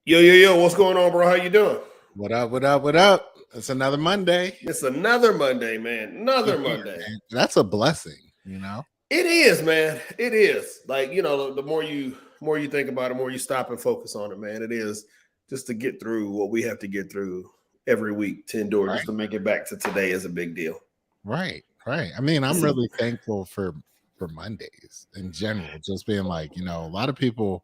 Yo, what's going on, bro? How you doing? What up? It's another Monday. It's another Monday, man. Another Monday. Man. That's a blessing, you know? It is, man. It is. Like, the more you think about it, the more you stop and focus on it, man. It is just to get through what we have to get through every week to endure, just to make it back to today is a big deal. Right. I mean, I'm really thankful for Mondays in general, just being like, a lot of people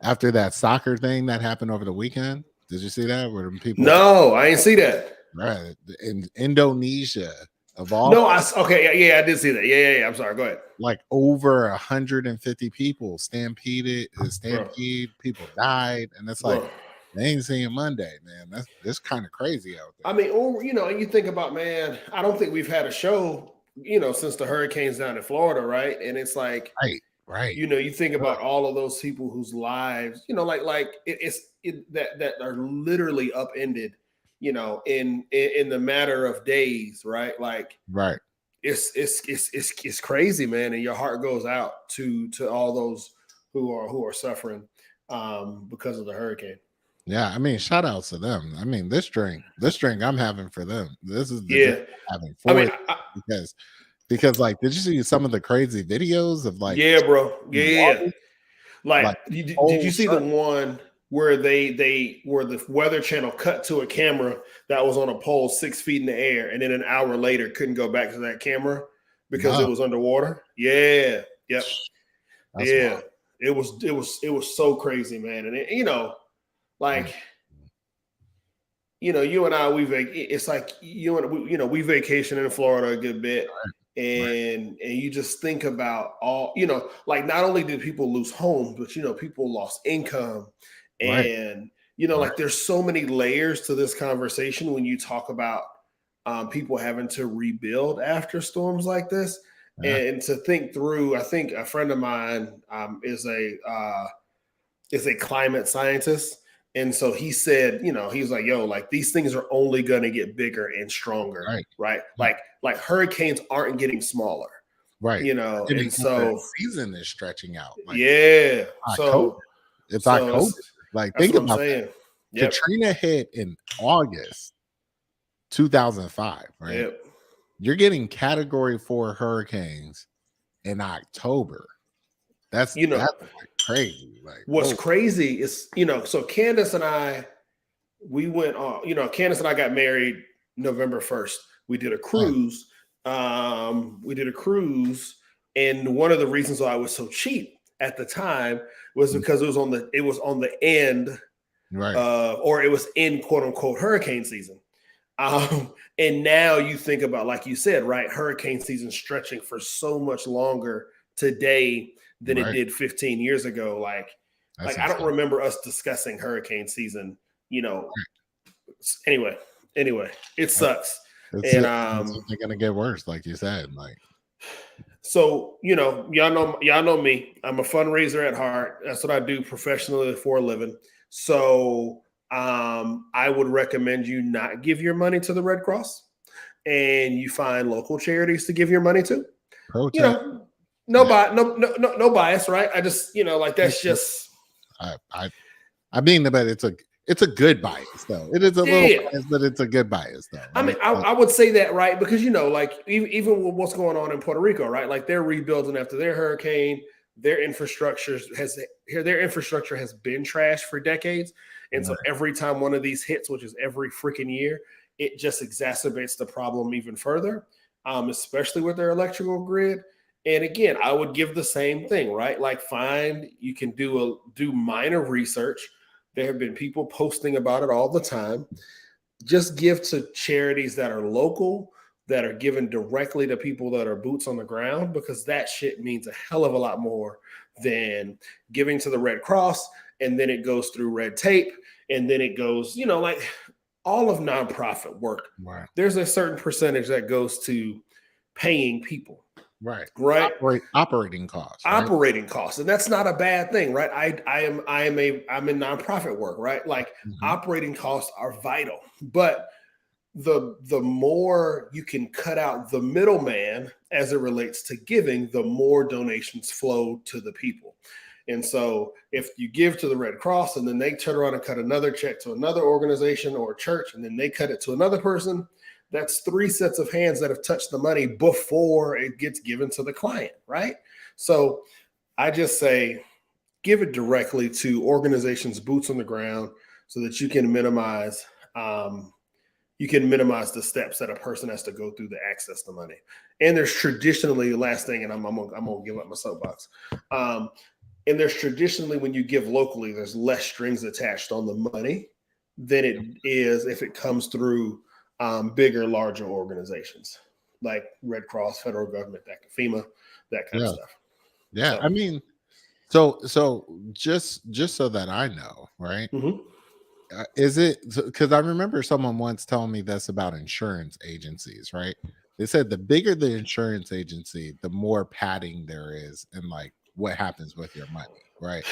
after that soccer thing that happened over the weekend. Did you see that? Where people? No, I ain't see that. Right. In Indonesia, of all. No, I did see that. Yeah. I'm sorry. Go ahead. Like over 150 people stampede. People died, and it's like they ain't seeing Monday, man. That's kind of crazy out there. I mean, and you think about, man, I don't think we've had a show, since the hurricanes down in Florida, right? And it's like, right. You think about all of those people whose lives, that are literally upended, in the matter of days, right? Like, right. It's crazy, man, and your heart goes out to all those who are suffering because of the hurricane. Yeah, I mean, shout outs to them. I mean, this drink I'm having for them. This is the drink I'm having for because like, did you see some of the crazy videos of like? Yeah, bro. Yeah. Like did you see the one where where the Weather Channel cut to a camera that was on a pole 6 feet in the air, and then an hour later couldn't go back to that camera because it was underwater? Yeah. Yep. Wild. It was so crazy, man. And you and I, we vacation in Florida a good bit. Right. And you just think about all, like, not only did people lose homes, but, people lost income. And, like, there's so many layers to this conversation when you talk about people having to rebuild after storms like this. Yeah. And to think through, I think a friend of mine is a climate scientist. And so he said, he's like, yo, like, these things are only going to get bigger and stronger, right? Like hurricanes aren't getting smaller, right? And so the season is stretching out. Like, yeah, October. It's October. Like, think about that. Yep. Katrina hit in August 2005, right? Yep. You're getting Category 4 hurricanes in October. That's crazy. Like, what's crazy is, so Candace and I, we went on, Candace and I got married November 1st. We did a cruise. And one of the reasons why I was so cheap at the time was because it was on the end, right? Or it was in quote unquote hurricane season. And now you think about, like you said, right? Hurricane season stretching for so much longer today than it did 15 years ago. Like I don't remember us discussing hurricane season, Anyway, it sucks. It's gonna get worse, like you said. Like, so y'all know me. I'm a fundraiser at heart. That's what I do professionally for a living. So I would recommend you not give your money to the Red Cross, and you find local charities to give your money to. No bias, right? I just, like, that's just. I mean, but it's it's a good bias though. It is a little Yeah. bias, but it's a good bias though, I mean, right? I would say that, right? Because, like even with what's going on in Puerto Rico, right? Like they're rebuilding after their hurricane. Their infrastructure has been trashed for decades. And so every time one of these hits, which is every freaking year, it just exacerbates the problem even further, especially with their electrical grid. And again, I would give the same thing, right? Like you can do minor research. There have been people posting about it all the time. Just give to charities that are local, that are given directly to people that are boots on the ground, because that shit means a hell of a lot more than giving to the Red Cross. And then it goes through red tape. And then it goes, like all of nonprofit work. Right. There's a certain percentage that goes to paying people. Right. Right. Operating costs. Right? Operating costs. And that's not a bad thing, right? I'm in nonprofit work, right? Like operating costs are vital. But the more you can cut out the middleman as it relates to giving, the more donations flow to the people. And so if you give to the Red Cross and then they turn around and cut another check to another organization or church, and then they cut it to another person, that's 3 sets of hands that have touched the money before it gets given to the client, right? So I just say give it directly to organizations, boots on the ground, so that you can minimize the steps that a person has to go through to access the money. And there's traditionally, last thing, and I'm gonna give up my soapbox. And there's traditionally, when you give locally, there's less strings attached on the money than it is if it comes through bigger, larger organizations like Red Cross, federal government, FEMA, that kind of stuff. Yeah, so, I mean, so just so that I know, right? Is it because I remember someone once telling me this about insurance agencies, right? They said the bigger the insurance agency, the more padding there is in like what happens with your money, right?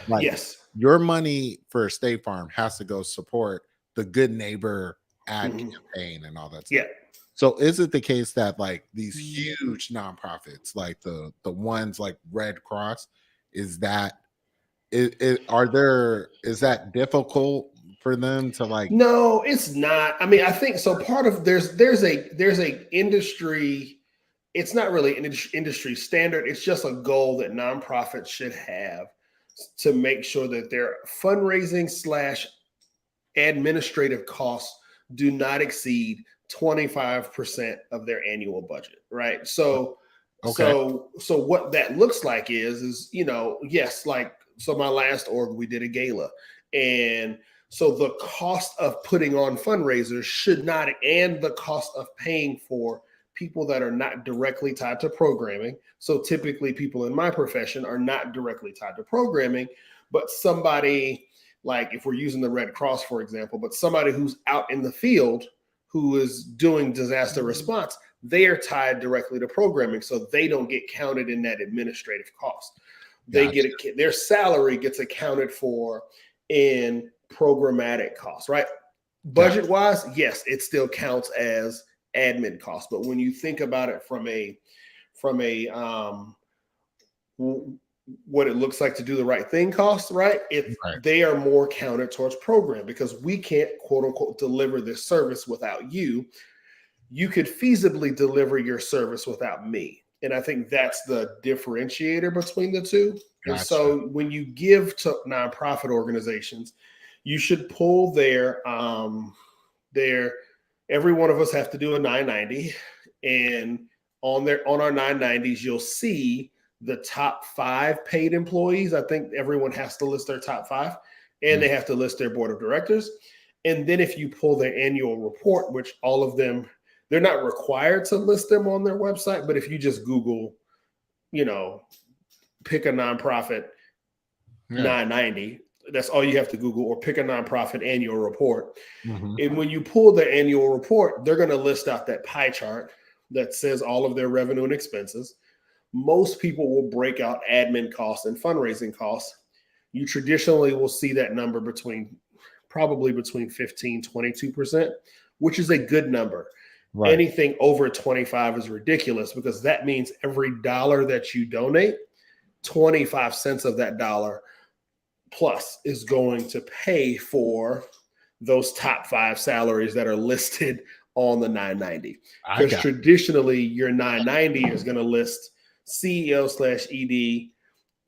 Like your money for State Farm has to go support the Good Neighbor ad campaign and all that stuff. Yeah. So is it the case that like these huge nonprofits, like the ones like Red Cross, is that difficult for them to like? No, it's not. I mean, I think so. Part of there's a industry. It's not really an industry standard. It's just a goal that nonprofits should have to make sure that their fundraising / administrative costs do not exceed 25% of their annual budget, right? So what that looks like is yes, like, so my last org, we did a gala, and so the cost of putting on fundraisers should not, and the cost of paying for people that are not directly tied to programming. So typically people in my profession are not directly tied to programming, but somebody, like if we're using the Red Cross, for example, but somebody who's out in the field who is doing disaster response, they are tied directly to programming. So they don't get counted in that administrative cost. They get their salary gets accounted for in programmatic costs, right? Budget wise, yes, it still counts as admin costs. But when you think about it from a what it looks like to do the right thing costs, right? They are more counted towards program, because we can't, quote unquote, deliver this service without you. You could feasibly deliver your service without me. And I think that's the differentiator between the two. And so when you give to nonprofit organizations, you should pull their every one of us have to do a 990, and on our 990s, you'll see the top 5 paid employees. I think everyone has to list their top 5, and they have to list their board of directors. And then if you pull their annual report, which all of them, they're not required to list them on their website, but if you just Google, pick a nonprofit 990, that's all you have to Google, or pick a nonprofit annual report. And when you pull the annual report, they're going to list out that pie chart that says all of their revenue and expenses. Most people will break out admin costs and fundraising costs. You traditionally will see that number probably between 15-22%, which is a good number. Right. Anything over 25 is ridiculous, because that means every dollar that you donate, 25 cents of that dollar plus is going to pay for those top 5 salaries that are listed on the 990. Because traditionally, your 990 is going to list CEO / ED,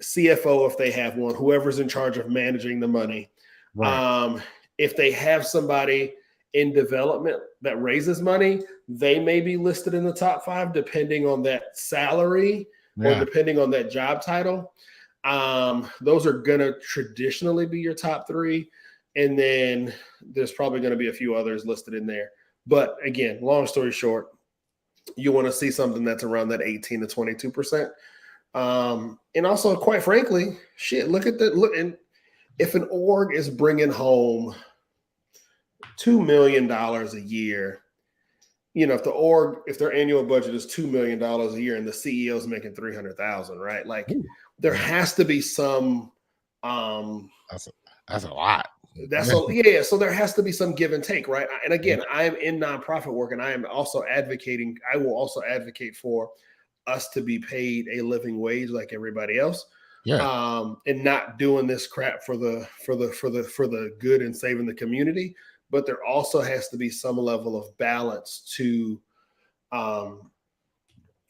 CFO if they have one, whoever's in charge of managing the money. Right. If they have somebody in development that raises money, they may be listed in the top 5 depending on that salary or depending on that job title. Those are going to traditionally be your top 3. And then there's probably going to be a few others listed in there. But again, long story short, you want to see something that's around that 18 to 22%. And also, quite frankly, look at that. And if an org is bringing home $2 million a year, if their annual budget is $2 million a year and the CEO is making $300,000, right? Like, there has to be some. That's a lot. So there has to be some give and take, right? And again, I'm in nonprofit work, and I am also advocating. I will also advocate for us to be paid a living wage like everybody else, and not doing this crap for the good and saving the community. But there also has to be some level of balance to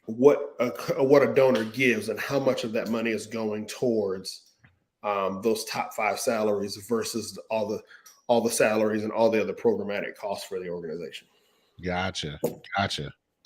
what a donor gives and how much of that money is going towards those top 5 salaries versus all the salaries and all the other programmatic costs for the organization. Gotcha. Okay.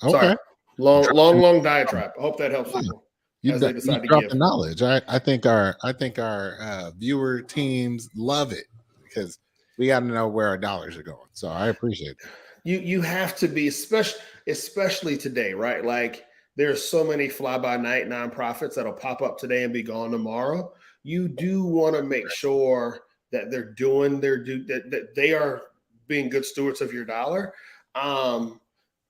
Sorry. Long diatribe. I hope that helps people as they decide to give. The knowledge. I think our viewer teams love it because we got to know where our dollars are going. So I appreciate that. You have to be, especially today, right? Like, there's so many fly-by-night nonprofits that'll pop up today and be gone tomorrow. You do want to make sure that they're doing their due, that they are being good stewards of your dollar, and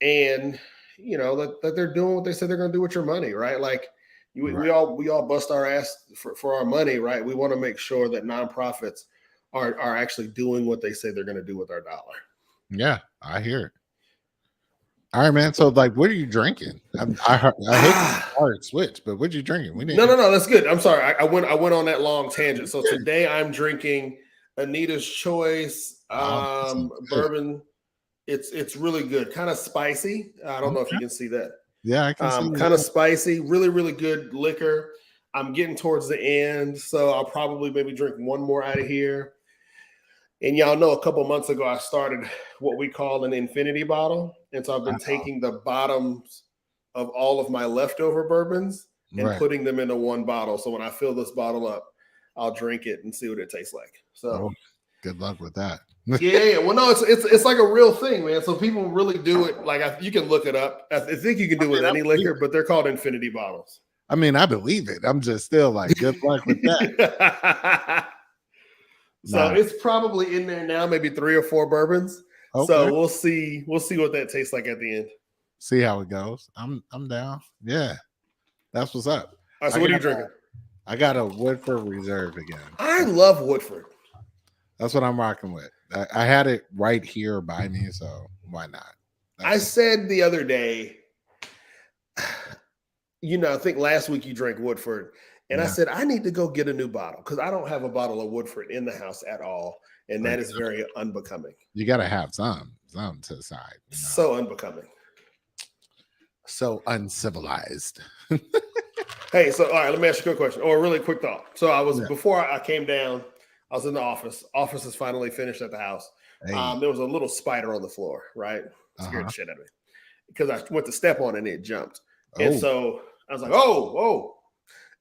that they're doing what they said they're going to do with your money, right? Like, we all bust our ass for our money, right? We want to make sure that nonprofits are actually doing what they say they're going to do with our dollar. Yeah, I hear it. All right, man. So, like, what are you drinking? I hate hard switch, but what are you drinking? No, that's good. I'm sorry. I went on that long tangent. So today I'm drinking Anita's Choice bourbon. It's really good. Kind of spicy. I don't know if you can see that. Yeah, I can see. Kind of spicy. Really, really good liquor. I'm getting towards the end, so I'll probably maybe drink one more out of here. And y'all know a couple months ago, I started what we call an infinity bottle. And so I've been taking the bottoms of all of my leftover bourbons and putting them into one bottle. So when I fill this bottle up, I'll drink it and see what it tastes like. So good luck with that. Yeah. Well, no, it's like a real thing, man. So people really do it. Like, you can look it up. I think you can do it with any liquor, but they're called infinity bottles. I mean, I believe it. I'm just still like, good luck with that. So it's probably in there now, maybe 3 or 4 bourbons. Okay. So we'll see what that tastes like at the end. See how it goes. I'm down. Yeah. That's what's up. All right, so what are you drinking? I got a Woodford Reserve again. I love Woodford. That's what I'm rocking with. I had it right here by me, so why not? I said the other day, I think last week you drank Woodford. And I said, I need to go get a new bottle because I don't have a bottle of Woodford in the house at all. And that is very unbecoming. You got to have some to the side. So unbecoming. So uncivilized. Hey, so all right, let me ask you a quick question or a really quick thought. So before I came down, I was in the office. Office is finally finished at the house. Hey. There was a little spider on the floor, right? It scared the shit out of me because I went to step on it and it jumped. And so I was like, oh.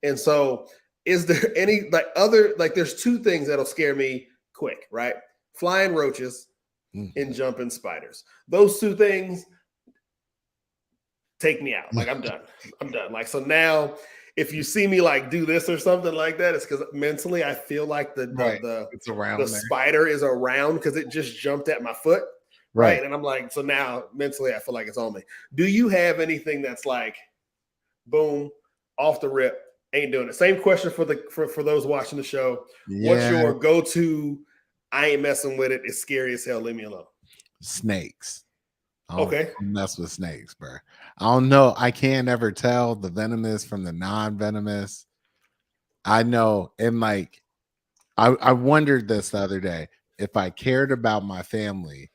And so is there any there's 2 things that'll scare me quick, right? Flying roaches and jumping spiders. Those 2 things take me out. Like, I'm done. Like, so now if you see me like do this or something like that, it's because mentally I feel like it's around the spider is around because it just jumped at my foot. Right. And I'm like, so now mentally I feel like it's on me. Do you have anything that's like, boom, off the rip? Ain't doing it. Same question for those watching the show. Yeah. What's your go-to? I ain't messing with it. It's scary as hell. Leave me alone. Snakes. Okay. Mess with snakes, bro. I don't know. I can't ever tell the venomous from the non-venomous. I know, and like, I wondered this the other day. If I cared about my family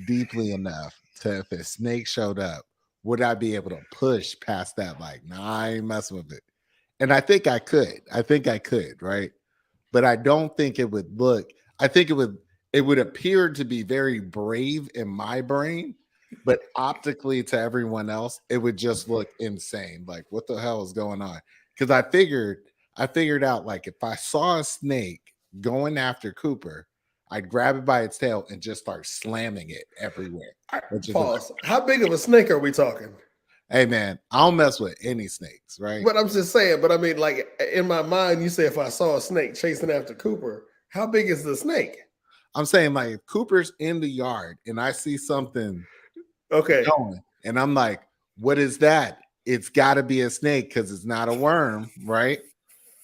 deeply enough to if a snake showed up, would I be able to push past that? Like, nah, I ain't messing with it. And I think I could. I think I could, right? But I don't think it would look. I think it would appear to be very brave in my brain, but optically to everyone else, it would just look insane. Like, what the hell is going on? Because I figured out like if I saw a snake going after Cooper, I'd grab it by its tail and just start slamming it everywhere. All Which right, is like, pause. How big of a snake are we talking? hey man, I don't mess with any snakes, right? But I'm just saying. But I mean, like in my mind, you say if I saw a snake chasing after Cooper, how big is the snake? I'm saying like if Cooper's in the yard and I see something Okay. going, and I'm like, what is that? It's got to be a snake because it's not a worm, right?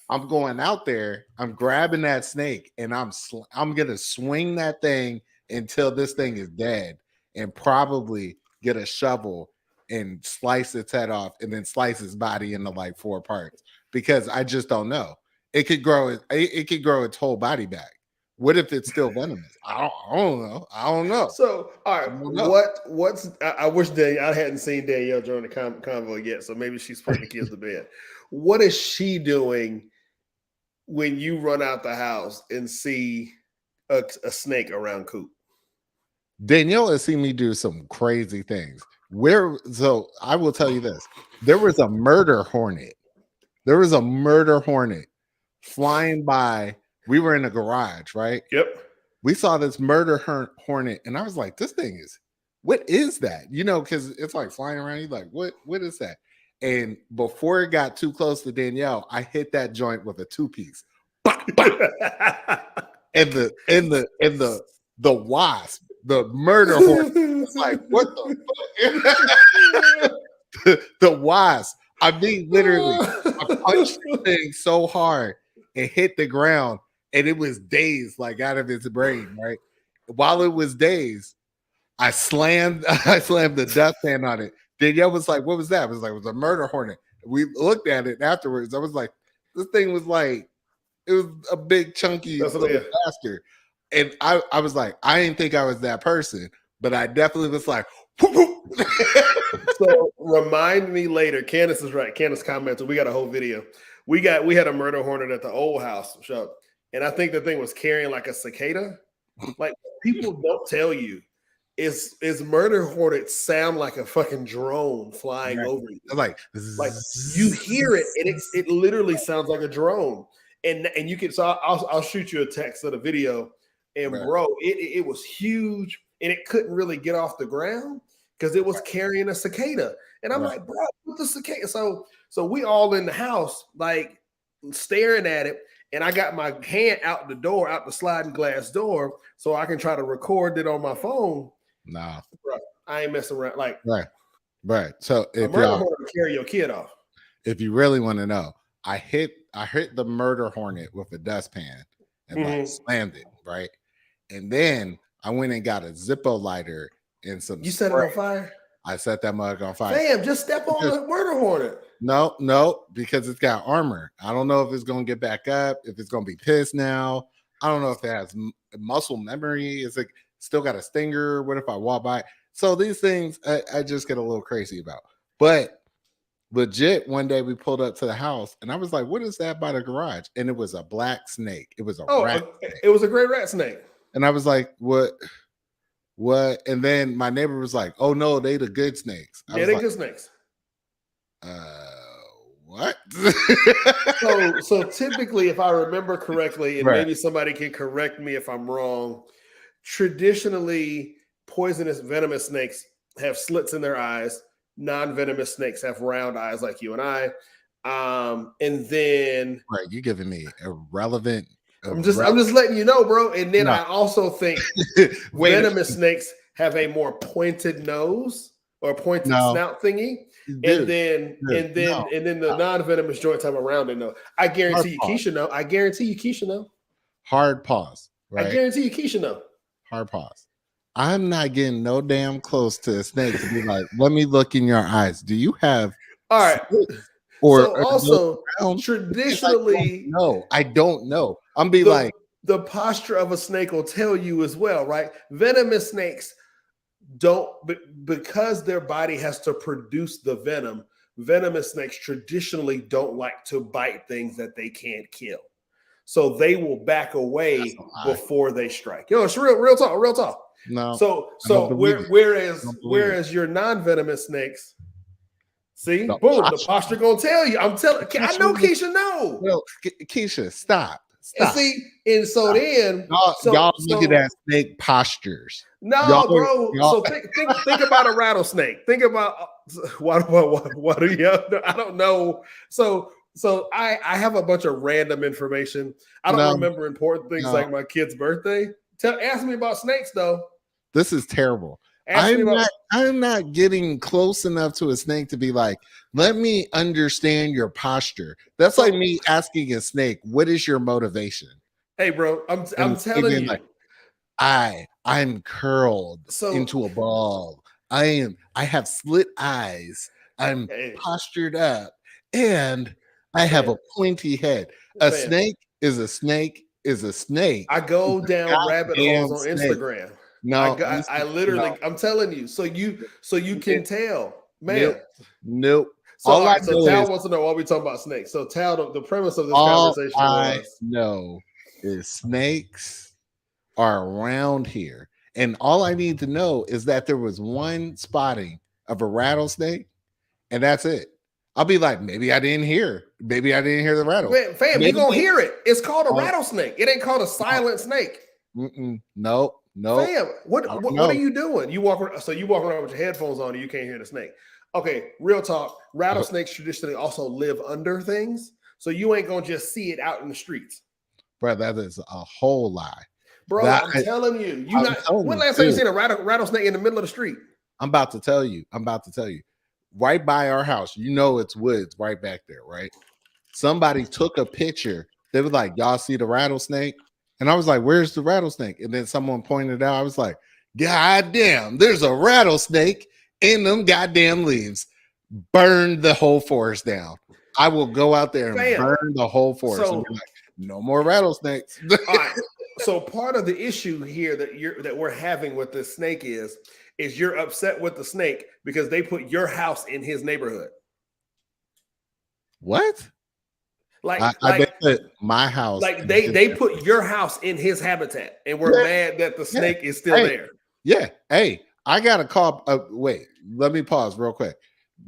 I'm going out there, I'm grabbing that snake, and I'm gonna swing that thing until this thing is dead, and probably get a shovel and slice its head off, and then slice its body into like 4 parts because I just don't know. It could grow its whole body back. What if it's still venomous? I don't know. I don't know. So, all I right, don't know. what's I wish I hadn't seen Danielle join the convo yet, so maybe she's putting the kids to bed. What is she doing when you run out the house and see a snake around Coop? Danielle has seen me do some crazy things. So I will tell you this: there was a murder hornet. There was a murder hornet flying by. We were in a garage, right? Yep. We saw this murder hornet, and I was like, "This thing is, what is that?" You know, because it's like flying around. You like, what is that? And before it got too close to Danielle, I hit that joint with a 2-piece. And the wasp, the murder hornet, was like, what the fuck? The wasp. I mean, literally, I punched the thing so hard it hit the ground, and it was dazed like out of its brain, right? While it was dazed, I slammed the dustpan on it. Danielle was like, what was that? I was like, it was a murder hornet. We looked at it afterwards. I was like, this thing was like, it was a big chunky little bastard. And I was like, I didn't think I was that person, but I definitely was like, whoop, whoop. So remind me later. Candace is right. Candace commented, we got a whole video. We had a murder hornet at the old house shop, and I think the thing was carrying like a cicada. Like people don't tell you, is murder hornets sound like a fucking drone flying over you. Like you hear it, and it literally sounds like a drone. And you can, so I'll shoot you a text of the video. And bro, it was huge, and it couldn't really get off the ground because it was carrying a cicada. And I'm like, bro, what the cicada? So we all in the house, like staring at it. And I got my hand out the door, out the sliding glass door, so I can try to record it on my phone. Nah, bro, I ain't messing around. Like, right. So if y'all carry your kid off, if you really want to know, I hit the murder hornet with a dustpan and like slammed it, right? And then I went and got a Zippo lighter and some. You set it on fire? I set that mug on fire. Damn, just step on the murder hornet. No, because it's got armor. I don't know if it's going to get back up, if it's going to be pissed now. I don't know if it has muscle memory. Is it still got a stinger? What if I walk by? So these things I just get a little crazy about. But legit, one day we pulled up to the house and I was like, what is that by the garage? And it was a black snake. It was a rat snake. It was a gray rat snake. And I was like, what? And then my neighbor was like, oh no, they the good snakes. Yeah, they good snakes. What? so typically, if I remember correctly, and maybe somebody can correct me if I'm wrong, traditionally poisonous venomous snakes have slits in their eyes. Non-venomous snakes have round eyes like you and I. And then you giving me irrelevant. I'm just letting you know, bro. And then I also think venomous snakes have a more pointed nose or pointed snout thingy. And then the non-venomous joints have a rounded nose. I guarantee you, Keisha know. I guarantee you, Keisha know. Hard pause. Right? I guarantee you, Keisha know. Hard pause. I'm not getting no damn close to a snake to be like, let me look in your eyes. Do you have all right? Or so also traditionally, no, I don't know. I'm be like, the posture of a snake will tell you as well, right? Venomous snakes don't, because their body has to produce the venom. Venomous snakes traditionally don't like to bite things that they can't kill, so they will back away before they strike. It's real talk, real talk. No. So whereas your non-venomous snakes, see, boom, the posture gonna tell you. I know Keisha know. Well, Keisha, stop. And see, and so then y'all look at that snake postures. No, bro. So think about a rattlesnake. Think about what do you? I don't know. So I have a bunch of random information. I don't remember important things like my kid's birthday. Ask me about snakes though. This is terrible. I'm not getting close enough to a snake to be like, let me understand your posture. That's like me asking a snake, what is your motivation? Hey, bro, I'm telling you. Like, I'm curled into a ball. I have slit eyes. I'm postured up, and I have a pointy head. A snake is a snake is a snake. I go down rabbit holes on Instagram. No, I literally, I'm telling you. So you can tell, man. Nope. So Tal wants to know why we talking about snakes. So Tal, the premise of this conversation I know is snakes are around here, and all I need to know is that there was one spotting of a rattlesnake, and that's it. I'll be like, maybe I didn't hear. Maybe I didn't hear the rattle. Man, fam, you gonna hear it. It's called a rattlesnake. It ain't called a silent snake. No. Fam, what are you doing? You walk around with your headphones on and you can't hear the snake. Okay, real talk. Rattlesnakes traditionally also live under things, so you ain't gonna just see it out in the streets. Bro, that is a whole lie. Bro, I'm telling you. When last time you seen a rattlesnake in the middle of the street? I'm about to tell you. Right by our house, it's woods right back there, right? Somebody took a picture. They were like, y'all see the rattlesnake? And I was like, where's the rattlesnake? And then someone pointed out, I was like, God damn, there's a rattlesnake in them goddamn leaves. Burn the whole forest down. I will go out there and burn the whole forest and be like, no more rattlesnakes. All right. So part of the issue here that we're having with this snake is you're upset with the snake because they put your house in his neighborhood. What? I bet that my house. Like they put your house in his habitat, and we're mad that the snake is still there. Yeah. Hey, I got a call. Wait, let me pause real quick.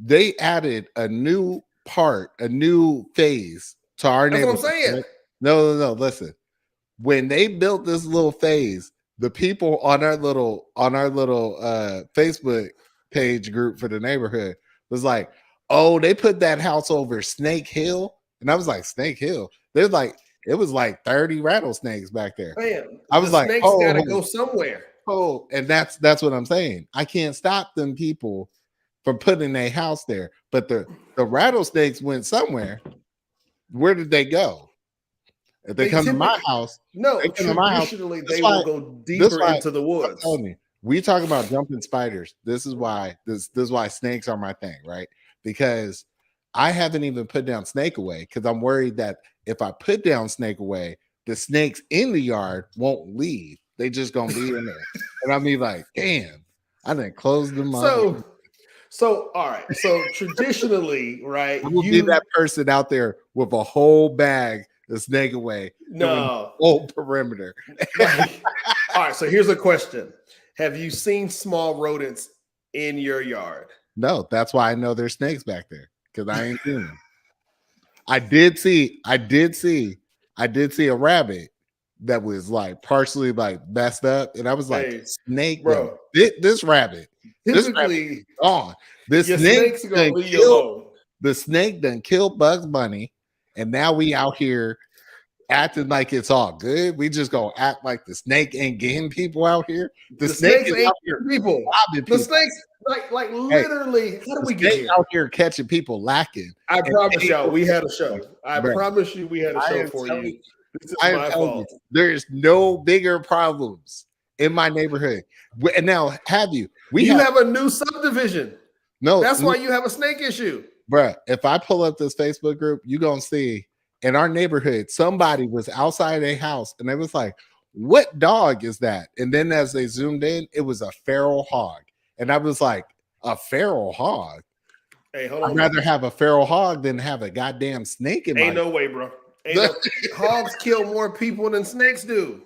They added a new phase to our neighborhood. That's what I'm saying. Right? No. Listen, when they built this little phase, the people on our little Facebook page group for the neighborhood was like, "Oh, they put that house over Snake Hill." And I was like, Snake Hill. There's like, it was like 30 rattlesnakes back there. Man, I was like, snakes gotta go somewhere. Oh, and that's what I'm saying. I can't stop them people from putting their house there. But the rattlesnakes went somewhere. Where did they go? If they come to my house, traditionally they will go deeper into the woods. We talk about jumping spiders. This is why snakes are my thing, right? Because I haven't even put down Snake Away because I'm worried that if I put down Snake Away, the snakes in the yard won't leave. They just gonna be in there, and I'll be like, "Damn, I didn't close them up." So all right. So traditionally, right, I will be that person out there with a whole bag of Snake Away. No, whole perimeter. All right. So here's a question: have you seen small rodents in your yard? No, that's why I know there's snakes back there. Because I ain't seen them. I did see a rabbit that was like partially like messed up, and I was like, "Snake, bro, this rabbit, typically gone. This snake's gonna leave you alone. The snake done killed Bugs Bunny, and now we out here acting like it's all good. We just gonna act like the snake ain't getting people out here. The snake is out here people. The snakes, like literally, how do we get here? Out here catching people lacking. I promise y'all, we had a show. I promise you, we had a show for you. This is my fault. There's no bigger problems in my neighborhood. And now, we have a new subdivision. No, that's why you have a snake issue, bruh. If I pull up this Facebook group, you're gonna see in our neighborhood, somebody was outside a house and they was like, what dog is that? And then as they zoomed in, it was a feral hog. And I was like, a feral hog? Hey, hold I'd on. rather have a feral hog than have a goddamn snake in Ain't my. no way, bro. Ain't no hogs kill more people than snakes do.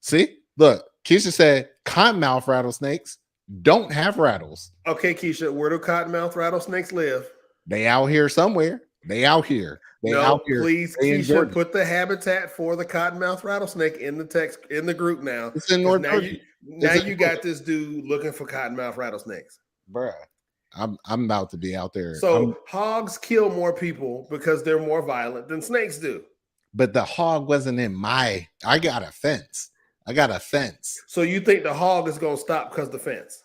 See, look, Keisha said cottonmouth rattlesnakes don't have rattles. Okay, Keisha, where do cottonmouth rattlesnakes live? They out here somewhere. They out here. They No, out here. please, They in Keisha, Georgia. put the habitat for the cottonmouth rattlesnake in the text in the group now. It's in North Now Georgia. you got this dude looking for cottonmouth rattlesnakes. Bruh. I'm about to be out there. So hogs kill more people because they're more violent than snakes do. But the hog wasn't in my. I got a fence. So you think the hog is gonna stop because the fence?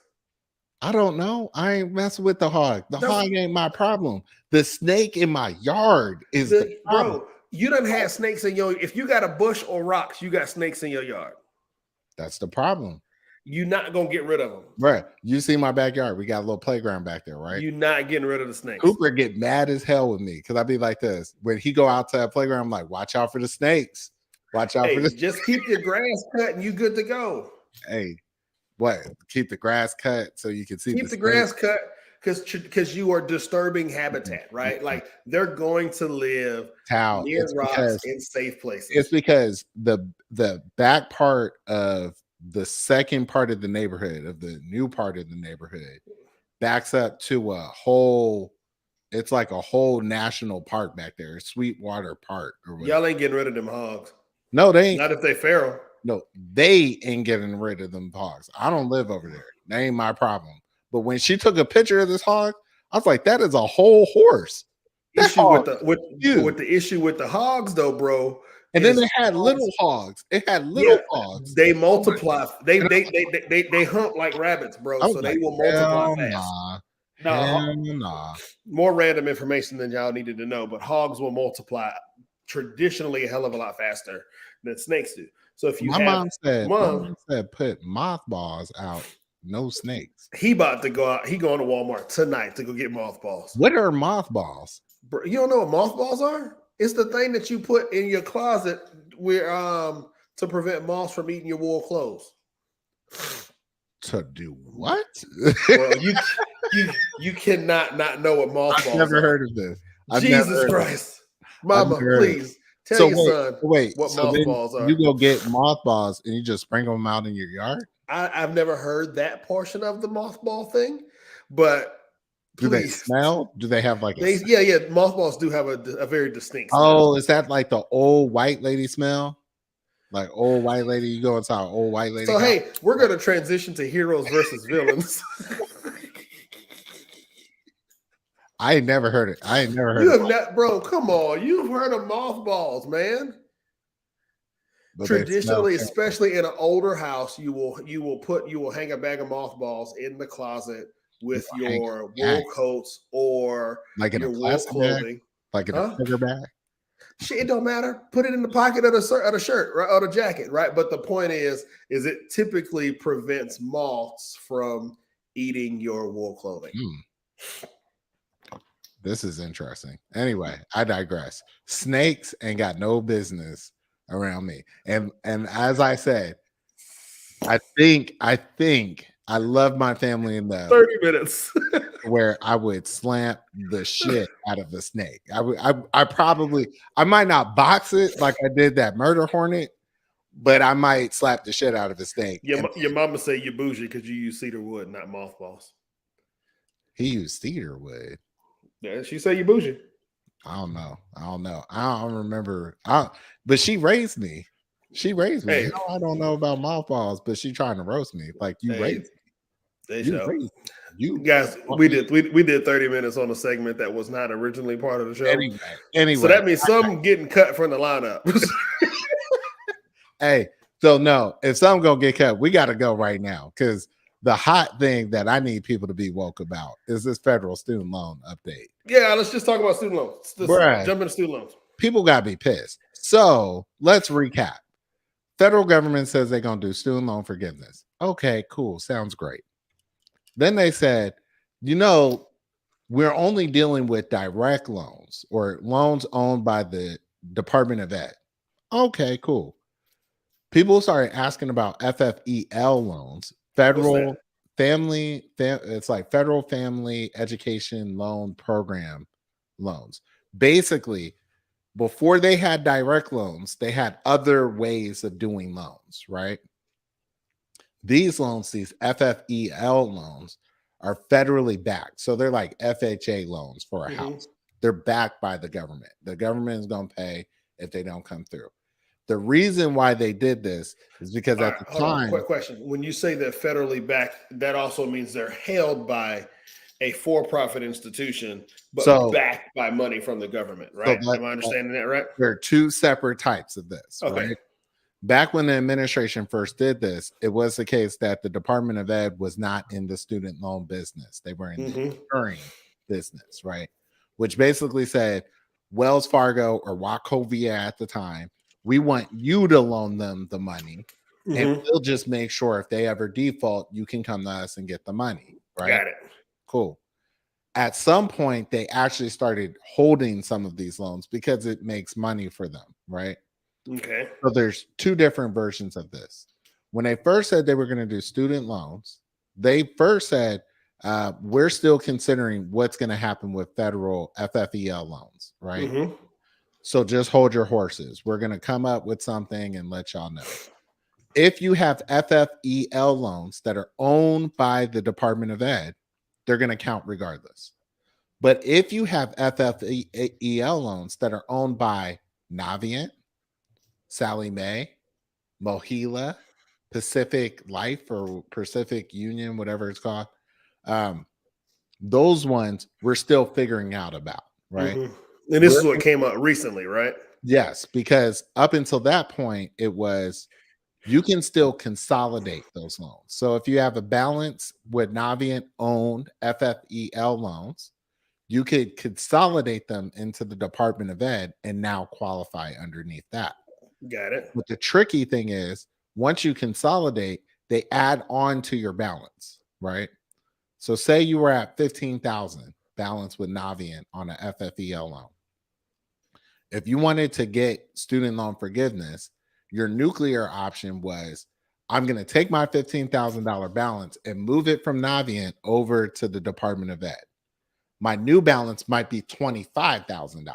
I don't know. I ain't messing with the hog. The hog ain't my problem. The snake in my yard is the problem. Bro. You done had snakes in your. If you got a bush or rocks, you got snakes in your yard. That's the problem. You're not gonna get rid of them, right? You see my backyard? We got a little playground back there, right? You're not getting rid of the snakes. Cooper get mad as hell with me because I be like this when he go out to that playground. I'm like, watch out for the snakes. Watch out for this. Just keep your grass cut and you good to go. Hey, what? Keep the grass cut so you can see. Keep the grass cut because you are disturbing habitat, right? Like they're going to live near rocks in safe places. It's because the back part of the second part of the neighborhood, of the new part of the neighborhood, backs up to a whole. It's like a whole national park back there, Sweetwater Park. Or whatever. Y'all ain't getting rid of them hogs. No, they ain't. Not if they feral. No, they ain't getting rid of them hogs. I don't live over there. That ain't my problem. But when she took a picture of this hog, I was like, that is a whole horse. With the issue with the hogs, though, bro. And then it had little hogs. It had little hogs. They multiply. They hunt like rabbits, bro. So they will multiply fast. Nah. More random information than y'all needed to know, but hogs will multiply traditionally a hell of a lot faster than snakes do. So if you mom said put mothballs out, no snakes. He about to go out. He going to Walmart tonight to go get mothballs. What are mothballs? Bro, you don't know what mothballs are? It's the thing that you put in your closet where to prevent moths from eating your wool clothes. To do what? Well, you cannot not know what mothballs I've never are. heard of this. Jesus Christ. Mama, please tell your son what mothballs are. You go get mothballs and you just sprinkle them out in your yard? I've never heard that portion of the mothball thing, but do they smell? Do they have like yeah, mothballs do have a very distinct smell. Oh, is that like the old white lady smell? Like old white lady, you go inside old white lady. So hey, we're gonna transition to heroes versus villains. I ain't never heard it. You have not, bro. Come on, you've heard of mothballs, man. But traditionally, especially in an older house, you will hang a bag of mothballs in the closet with your wool coats or like in your a wool clothing, like in a bigger bag. Shit, it don't matter. Put it in the pocket of the shirt, right, or the jacket, right? But the point is it typically prevents moths from eating your wool clothing. This is interesting. Anyway, I digress. Snakes ain't got no business around me. And as I said, I think I love my family enough 30 minutes where I would slam the shit out of the snake. I might not box it like I did that murder hornet, but I might slap the shit out of the snake. Your mama say you're bougie because you use cedar wood, not mothballs. He used cedar wood. Yeah, she said you bougie. I don't know. I don't remember. But she raised me. Hey. I don't know about mothballs, but she trying to roast me. Like you raised me. You guys, we did 30 minutes on a segment that was not originally part of the show. Anyway, so that means some getting cut from the lineup. Hey, so no, if some gonna get cut, we got to go right now because the hot thing that I need people to be woke about is this federal student loan update. Yeah, let's just talk about student loans. Jump into student loans. People got to be pissed. So let's recap. Federal government says they're going to do student loan forgiveness. Okay, cool. Sounds great. Then they said, we're only dealing with direct loans or loans owned by the Department of Ed. Okay, cool. People started asking about FFEL loans, What's that? it's like federal family education loan program loans. Basically, before they had direct loans, they had other ways of doing loans, right? These loans, these FFEL loans, are federally backed. So they're like FHA loans for a Mm-hmm. house. They're backed by the government. The government is going to pay if they don't come through. The reason why they did this is because All at right, the hold on. time, Quick question. When you say that federally backed, that also means they're held by a for-profit institution, but so backed by money from the government, so right? that, Am I that understanding that right? there are two separate types of this, Okay. right? Back when the administration first did this, it was the case that the Department of Ed was not in the student loan business. They were in the Mm-hmm. insuring business, right? Which basically said Wells Fargo or Wachovia at the time, we want you to loan them the money, and Mm-hmm. we'll just make sure if they ever default, you can come to us and get the money, right? Got it. Cool. At some point, they actually started holding some of these loans because it makes money for them, right? Okay. So there's two different versions of this. When they first said they were going to do student loans, they first said, we're still considering what's going to happen with federal FFEL loans, right? Mm-hmm. So just hold your horses. We're going to come up with something and let y'all know. If you have FFEL loans that are owned by the Department of Ed, they're going to count regardless. But if you have FFEL loans that are owned by Navient, Sally Mae, Mohila, Pacific Life or Pacific Union, whatever it's called. Um, those ones we're still figuring out about, right? Mm-hmm. And this We're is what came up recently, right? yes, because up until that point, it was you can still consolidate those loans. So if you have a balance with Navient owned FFEL loans, you could consolidate them into the Department of Ed and now qualify underneath that. Got it. But the tricky thing is, once you consolidate, they add on to your balance, right? So say you were at 15,000 balance with Navient on an FFEL loan. If you wanted to get student loan forgiveness, your nuclear option was I'm going to take my $15,000 balance and move it from Navient over to the Department of Ed. My new balance might be $25,000,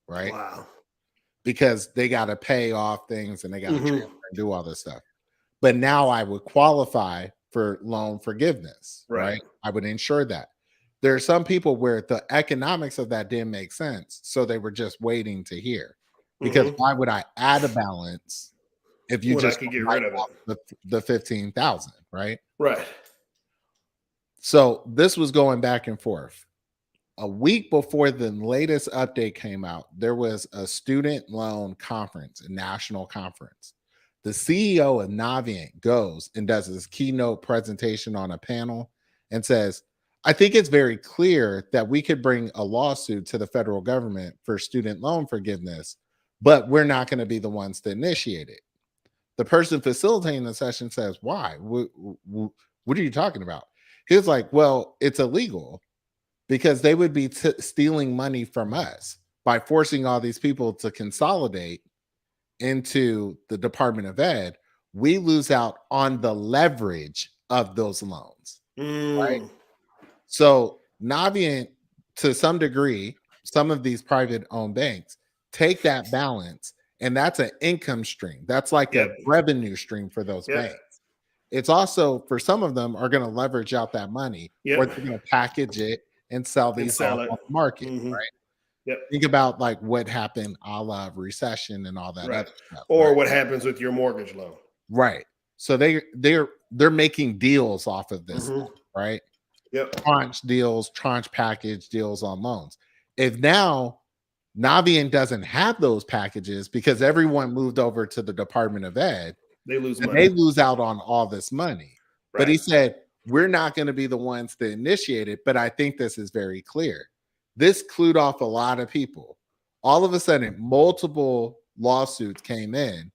right? Wow. Because they got to pay off things and they got to Mm-hmm. transfer and do all this stuff. But now I would qualify for loan forgiveness, Right. right? I would ensure that. There are some people where the economics of that didn't make sense, so they were just waiting to hear. Because Mm-hmm. why would I add a balance if you When I just could get write rid of it. off the 15,000, right? Right. So this was going back and forth. A week before the latest update came out, there was a student loan conference, a national conference. The CEO of Navient goes and does his keynote presentation on a panel and says, I think it's very clear that we could bring a lawsuit to the federal government for student loan forgiveness, but we're not going to be the ones to initiate it. The person facilitating the session says, why? What are you talking about? He's like, well, it's illegal because they would be stealing money from us by forcing all these people to consolidate into the Department of Ed. We lose out on the leverage of those loans, right? Mm. So Navient, to some degree, some of these private owned banks take that balance, and that's an income stream. That's like Yep. a revenue stream for those Yep. banks. It's also for some of them are going to leverage out that money, or Yep. they're going to package it and sell And these sell off it. on the market, Mm-hmm. right? Yep. Think about like what happened a la recession and all that Right. other stuff, Or right? what happens with your mortgage loan. Right. So they're making deals off of this, Mm-hmm. right? Yep. Tranche deals, tranche package deals on loans. If now Navient doesn't have those packages because everyone moved over to the Department of Ed, They lose and money. they lose out on all this money. But he Right. said, we're not going to be the ones to initiate it, but I think this is very clear. This clued off a lot of people. All of a sudden, multiple lawsuits came in,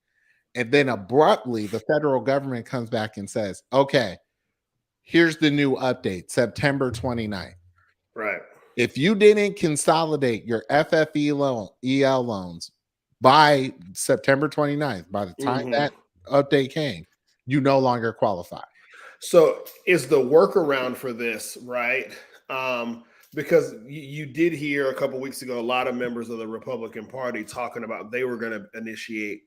and then abruptly, the federal government comes back and says, okay, here's the new update, September 29th. Right. If you didn't consolidate your FFE loan, EL loans by September 29th, by the time Hmm. that update came, you no longer qualify. So is the workaround for this right? Because you did hear a couple weeks ago a lot of members of the Republican Party talking about they were going to initiate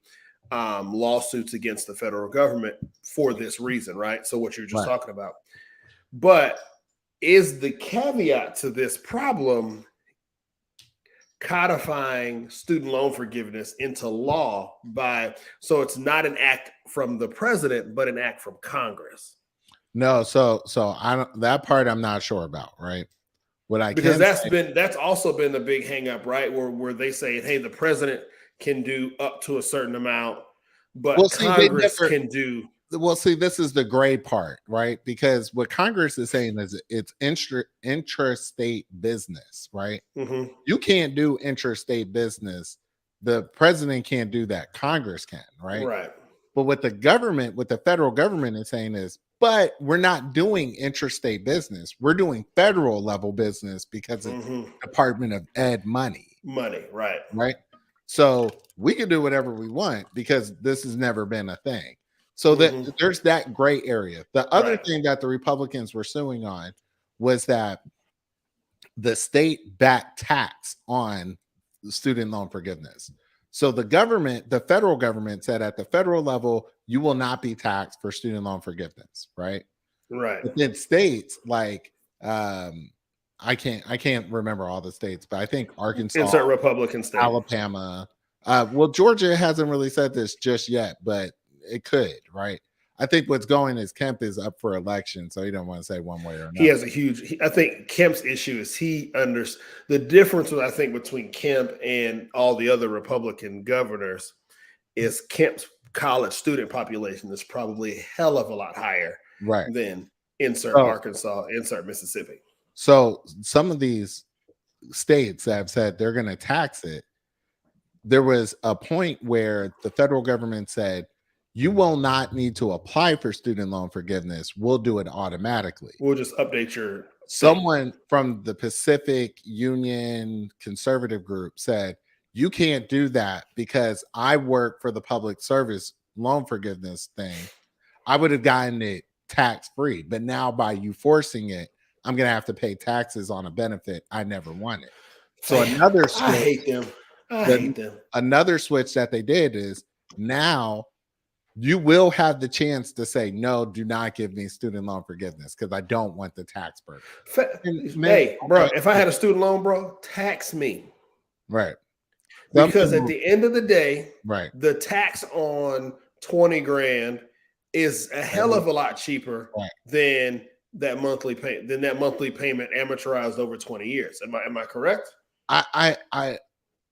lawsuits against the federal government for this reason, right? So what you're just Right. talking about, but is the caveat to this problem codifying student loan forgiveness into law by so it's not an act from the president but an act from Congress? No, so I don't, that part I'm not sure about, right? What I Because can say, that's also been the big hang up, right? Where they say, hey, the president can do up to a certain amount, well, but see, they Congress never, can do. well, see, this is the gray part, right? Because what Congress is saying is it's intrastate business, right? Mhm. You can't do interstate business. The president can't do that. Congress can, right? Right. But what the federal government is saying is, but we're not doing interstate business. We're doing federal level business because it's Mhm. Department of Ed money, Money, right. right? So we can do whatever we want because this has never been a thing. So that Mhm. there's that gray area. The other Right. thing that the Republicans were suing on was that the state backed tax on student loan forgiveness. So the government, the federal government said at the federal level, you will not be taxed for student loan forgiveness, right? Right. But then states like I can't remember all the states, but I think Arkansas, Insert Republican state. Alabama, well, Georgia hasn't really said this just yet, but it could, right? I think what's going is Kemp is up for election, so he don't want to say one way or He another. has a huge. I think Kemp's issue is he under the difference. I think between Kemp and all the other Republican governors is Kemp's college student population is probably a hell of a lot higher Right. than insert So Arkansas, insert Mississippi. so some of these states that have said they're going to tax it, there was a point where the federal government said, you will not need to apply for student loan forgiveness. We'll do it automatically. We'll just update your thing. Someone from the Pacific Union conservative group said, you can't do that because I work for the public service loan forgiveness thing. I would have gotten it tax free, but now by you forcing it, I'm going to have to pay taxes on a benefit I never wanted. So I hate them. I hate the, them. another switch that they did is now you will have the chance to say no, do not give me student loan forgiveness because I don't want the tax burden. And Hey, bro, okay, if I had a student loan, bro, tax me. right. Some Because at people, the end of the day, right, the tax on 20 grand is a hell of a lot cheaper right. than that monthly payment amortized over 20 years. Am I correct?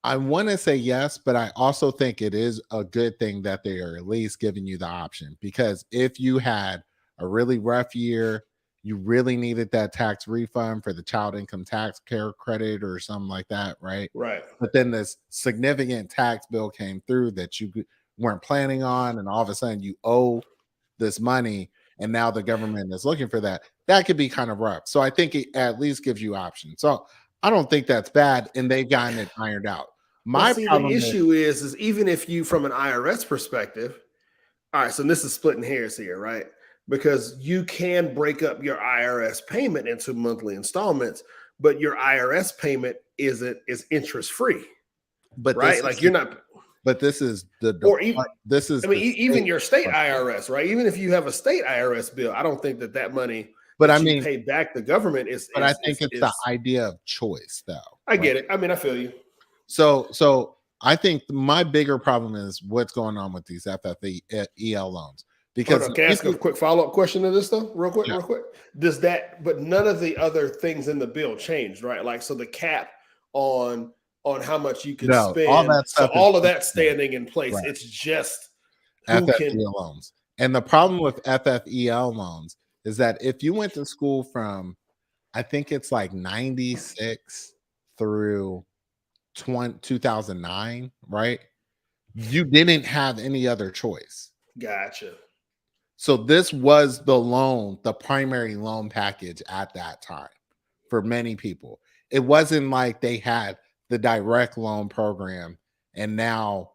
I want to say yes, but I also think it is a good thing that they are at least giving you the option because if you had a really rough year, you really needed that tax refund for the child income tax care credit or something like that, right? Right. But then this significant tax bill came through that you weren't planning on, and all of a sudden you owe this money, and now the government is looking for that. That could be kind of rough. So I think it at least gives you options. So I don't think that's bad, and they've gotten it ironed out. Well, My see, the problem is issue is even if you, from an IRS perspective, all right, so this is splitting hairs here, right? Because you can break up your IRS payment into monthly installments, but your IRS payment is interest free, but right? this Like is you're not, but this is the or even, this is I mean, the even state your state budget. IRS, right? Even if you have a state IRS bill, I don't think that money But I that you mean, pay back the government but I think it's the is. idea of choice though, I right? get it. I mean, I feel you. So I think my bigger problem is what's going on with these FFEL loans Hold because on. Can I if ask a you, quick follow up question to this though, real quick, yeah, real quick? Does that? But none of the other things in the bill changed, right? Like so, the cap on how much you could no, all spend. that So stuff is all of that standing in place. right. It's just who can. FFEL loans. And the problem with FFEL loans is that if you went to school from, I think it's like 96 through 2009, right? You didn't have any other choice. Gotcha. So this was the loan, the primary loan package at that time for many people. It wasn't like they had the direct loan program and now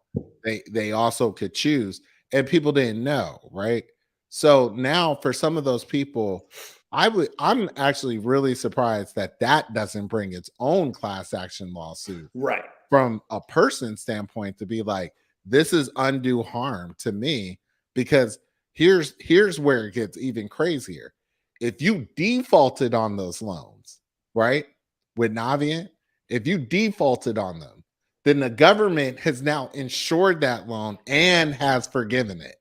they also could choose, and people didn't know, right? So now for some of those people, I'm actually really surprised that that doesn't bring its own class action lawsuit Right. from a person standpoint to be like, this is undue harm to me, because here's where it gets even crazier. If you defaulted on those loans, right, with Navient, if you defaulted on them, then the government has now insured that loan and has forgiven it.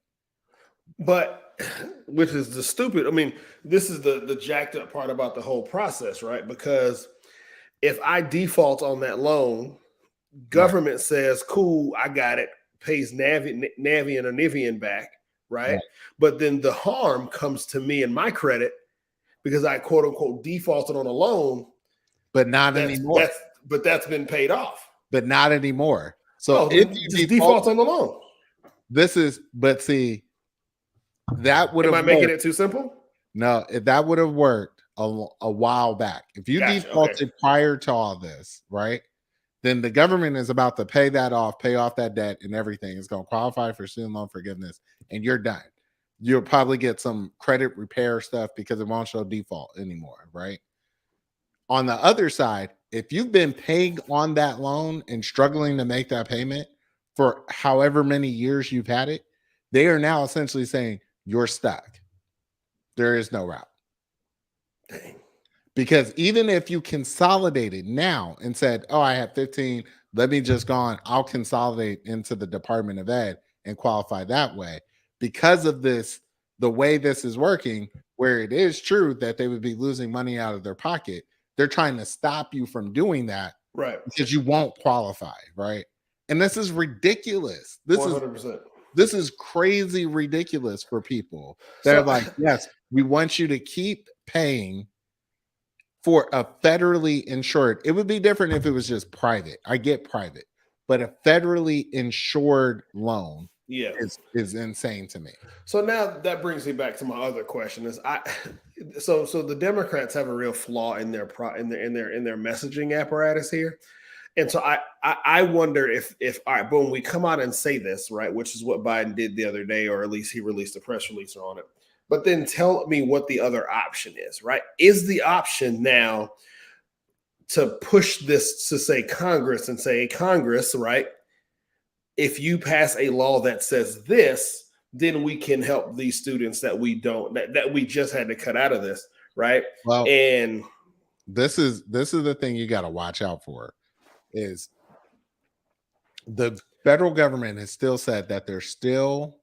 But which is the stupid. I mean, this is the jacked up part about the whole process, right? Because if I default on that loan, Right, government says, "Cool, I got it," pays Navient or Nivian back, right? right. But then the harm comes to me and my credit because I quote unquote defaulted on a loan. But not That's anymore. that's but that's been paid off. But not anymore. So Oh, if then you just default, default on the loan. but see, that would Am have I making worked. it too simple? No, if that would have worked a while back. If you Gotcha. Okay. defaulted prior to all this, right? Then the government is about to pay that off, pay off that debt and everything. It's going to qualify for student loan forgiveness, and you're done. You'll probably get some credit repair stuff because it won't show default anymore, right? On the other side, if you've been paying on that loan and struggling to make that payment for however many years you've had it, they are now essentially saying you're stuck. There is no route. Dang. Because even if you consolidated now and said, "Oh, I have 15, let me just go on, I'll consolidate into the Department of Ed and qualify that way." Because of this, the way this is working, where it is true that they would be losing money out of their pocket, they're trying to stop you from doing that Right. because you won't qualify, right? And this is ridiculous. This is 100%. this is crazy ridiculous for people. They're So like, "Yes, we want you to keep paying for a federally insured." It would be different if it was just private. I get private, but a federally insured loan yeah. is insane to me. So now that brings me back to my other question: is I so the Democrats have a real flaw in their in their messaging apparatus here, and so I wonder if all right, boom, we come out and say this, right, which is what Biden did the other day, or at least he released a press release on it. But then tell me what the other option is, right? Is the option now to push this to say Congress and say, Congress, right? If you pass a law that says this, then we can help these students that we don't that we just had to cut out of this, right? Well, And this is the thing you got to watch out for is the federal government has still said that there's still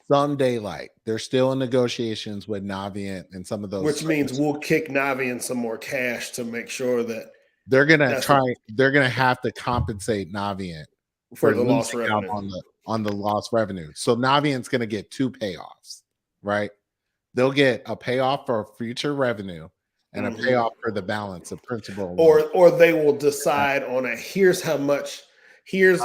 some daylight. They're still in negotiations with Navient and some of those which means schools. we'll kick Navi in some more cash to make sure that They're gonna that's try. what, They're gonna have to compensate Navient for for the lost losing out revenue. on the lost revenue. So Navient's going to get two payoffs, right? They'll get a payoff for future revenue and a Mhm. payoff for the balance of principal and Or they will decide on a here's how much on here's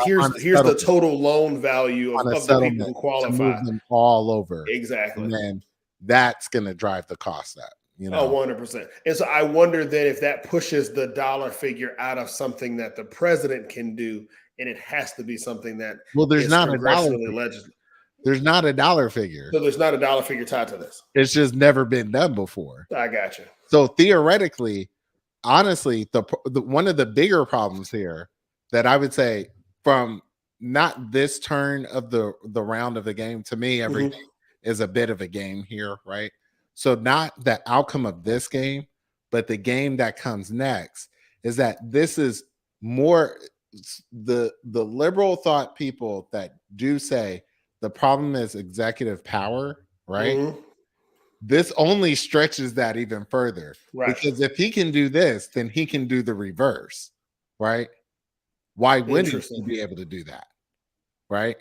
the total loan value a of the people settlement who to qualify. move them all over, Exactly. and then that's going to drive the cost up. Oh, 100%. And so I wonder then if that pushes the dollar figure out of something that the president can do, and it has to be something that Well, there's is not a dollar. congressionally legislated. There's not a dollar figure. So there's not a dollar figure tied to this. It's just never been done before. I got you. So theoretically, honestly, the one of the bigger problems here that I would say from not this turn of the round of the game, to me, everything is a bit of a game here, right? So not the outcome of this game, but the game that comes next is that this is more the liberal thought people that do say the problem is executive power, right? Mm-hmm. This only stretches that even further, Right. because if he can do this, then he can do the reverse, right? Why wouldn't he be able to do that, right?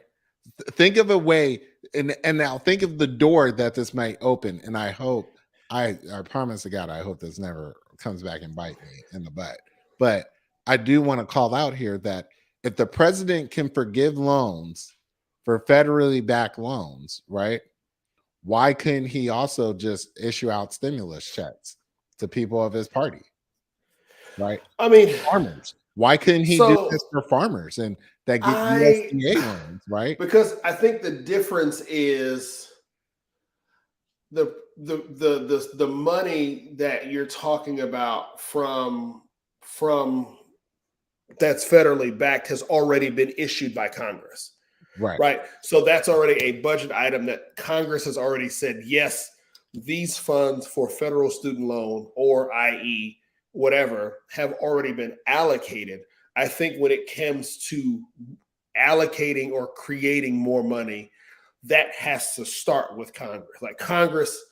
Think of a way, and now think of the door that this might open. And I hope, I promise to God, I hope this never comes back and bite me in the butt. But I do want to call out here that if the president can forgive loans for federally backed loans, right? Why couldn't he also just issue out stimulus checks to people of his party? Right? I mean, Farmers. Why couldn't he do this for farmers? And that get I USDA loans, right? because I think the difference is the money that you're talking about from that's federally backed has already been issued by Congress. Right. Right. So that's already a budget item that Congress has already said, yes, these funds for federal student loan or IE, whatever, have already been allocated. I think when it comes to allocating or creating more money, that has to start with Congress. Like Congress,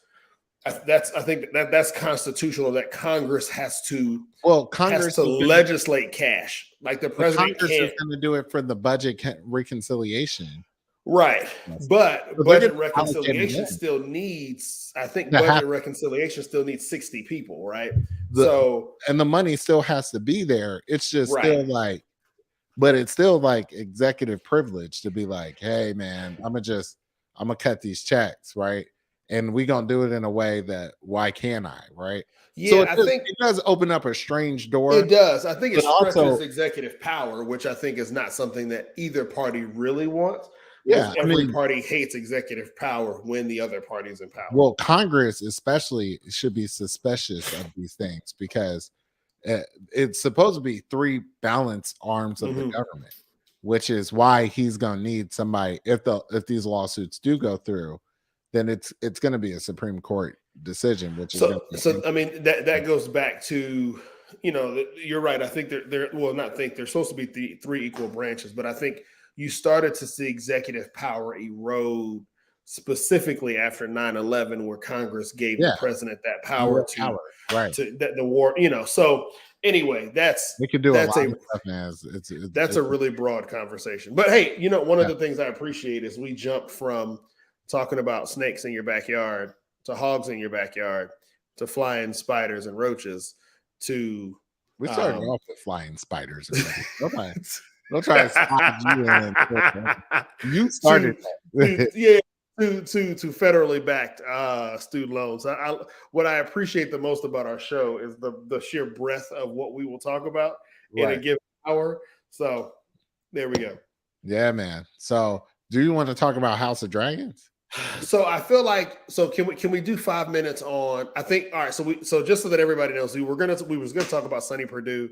I think that's constitutional that Congress has to Well, Congress is gonna legislate cash. Like the but president Congress is can't. gonna do it for the budget reconciliation. Right. Yes. But So they're gonna budget allocate it reconciliation in. still needs, I think To have budget reconciliation still needs 60 people, right? the So, and the money still has to be there. It's just right. still like, but it's still like executive privilege to be like, hey man, I'm gonna cut these checks, right? And we gonna do it in a way that why can't I, right? So Yeah, I think it does open up a strange it door, does. I think it but stretches also, executive power, which I think is not something that either party really wants because yeah, I every mean, party hates executive power when the other party's in power. well, Congress especially should be suspicious of these things because it's supposed to be three balanced arms of the Mhm. government, which is why he's going to need somebody if these lawsuits do go through, then it's going to be a Supreme Court decision, which is going to So be I mean that goes back to, you're right. I think they're well, not think they're supposed to be three equal branches, but I think you started to see executive power erode specifically after 9/11, where Congress gave the yeah, president that power more power, right? to that the war. So anyway, They could do a that's lot a of stuff, man. that's a really broad conversation. But hey, one of Yeah, the things I appreciate is we jumped from talking about snakes in your backyard to hogs in your backyard to flying spiders and roaches to we started um off with flying spiders and don't try to slide you in. You started to that. yeah to federally backed student loans. What I appreciate the most about our show is the sheer breadth of what we will talk about in a Right. given hour. So there we go. Yeah, man. So, do you want to talk about House of Dragons? So I feel like can we do 5 minutes on I think all right so just so that everybody knows we was gonna talk about Sonny Perdue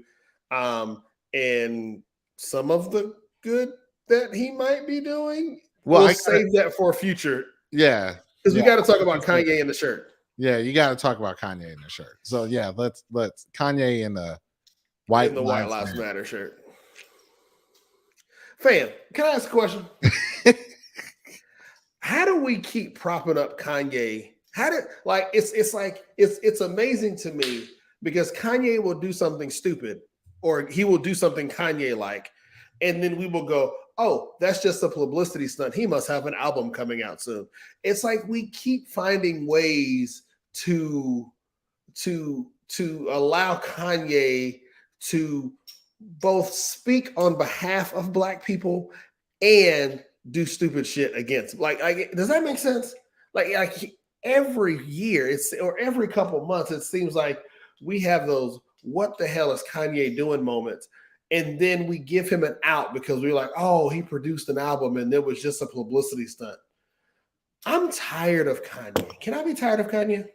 and some of the good that he might be doing. Well, We'll I gotta, save that for a future yeah, because we yeah, got to talk about Kanye in the shirt yeah. You got to talk about Kanye in the shirt. So, yeah, let's Kanye in the White in the White Lives Lives Matter. Matter shirt. Fam, can I ask a question? How do we keep propping up Kanye? It's amazing to me because Kanye will do something stupid or he will do something Kanye like, and then we will go, oh, that's just a publicity stunt. He must have an album coming out soon. It's like we keep finding ways to allow Kanye to both speak on behalf of Black people and do stupid shit against. Does that make sense? Like every year, or every couple months, it seems like we have those "what the hell is Kanye doing" moments, and then we give him an out because we're like, oh, he produced an album and it was just a publicity stunt. I'm tired of Kanye. Can I be tired of Kanye?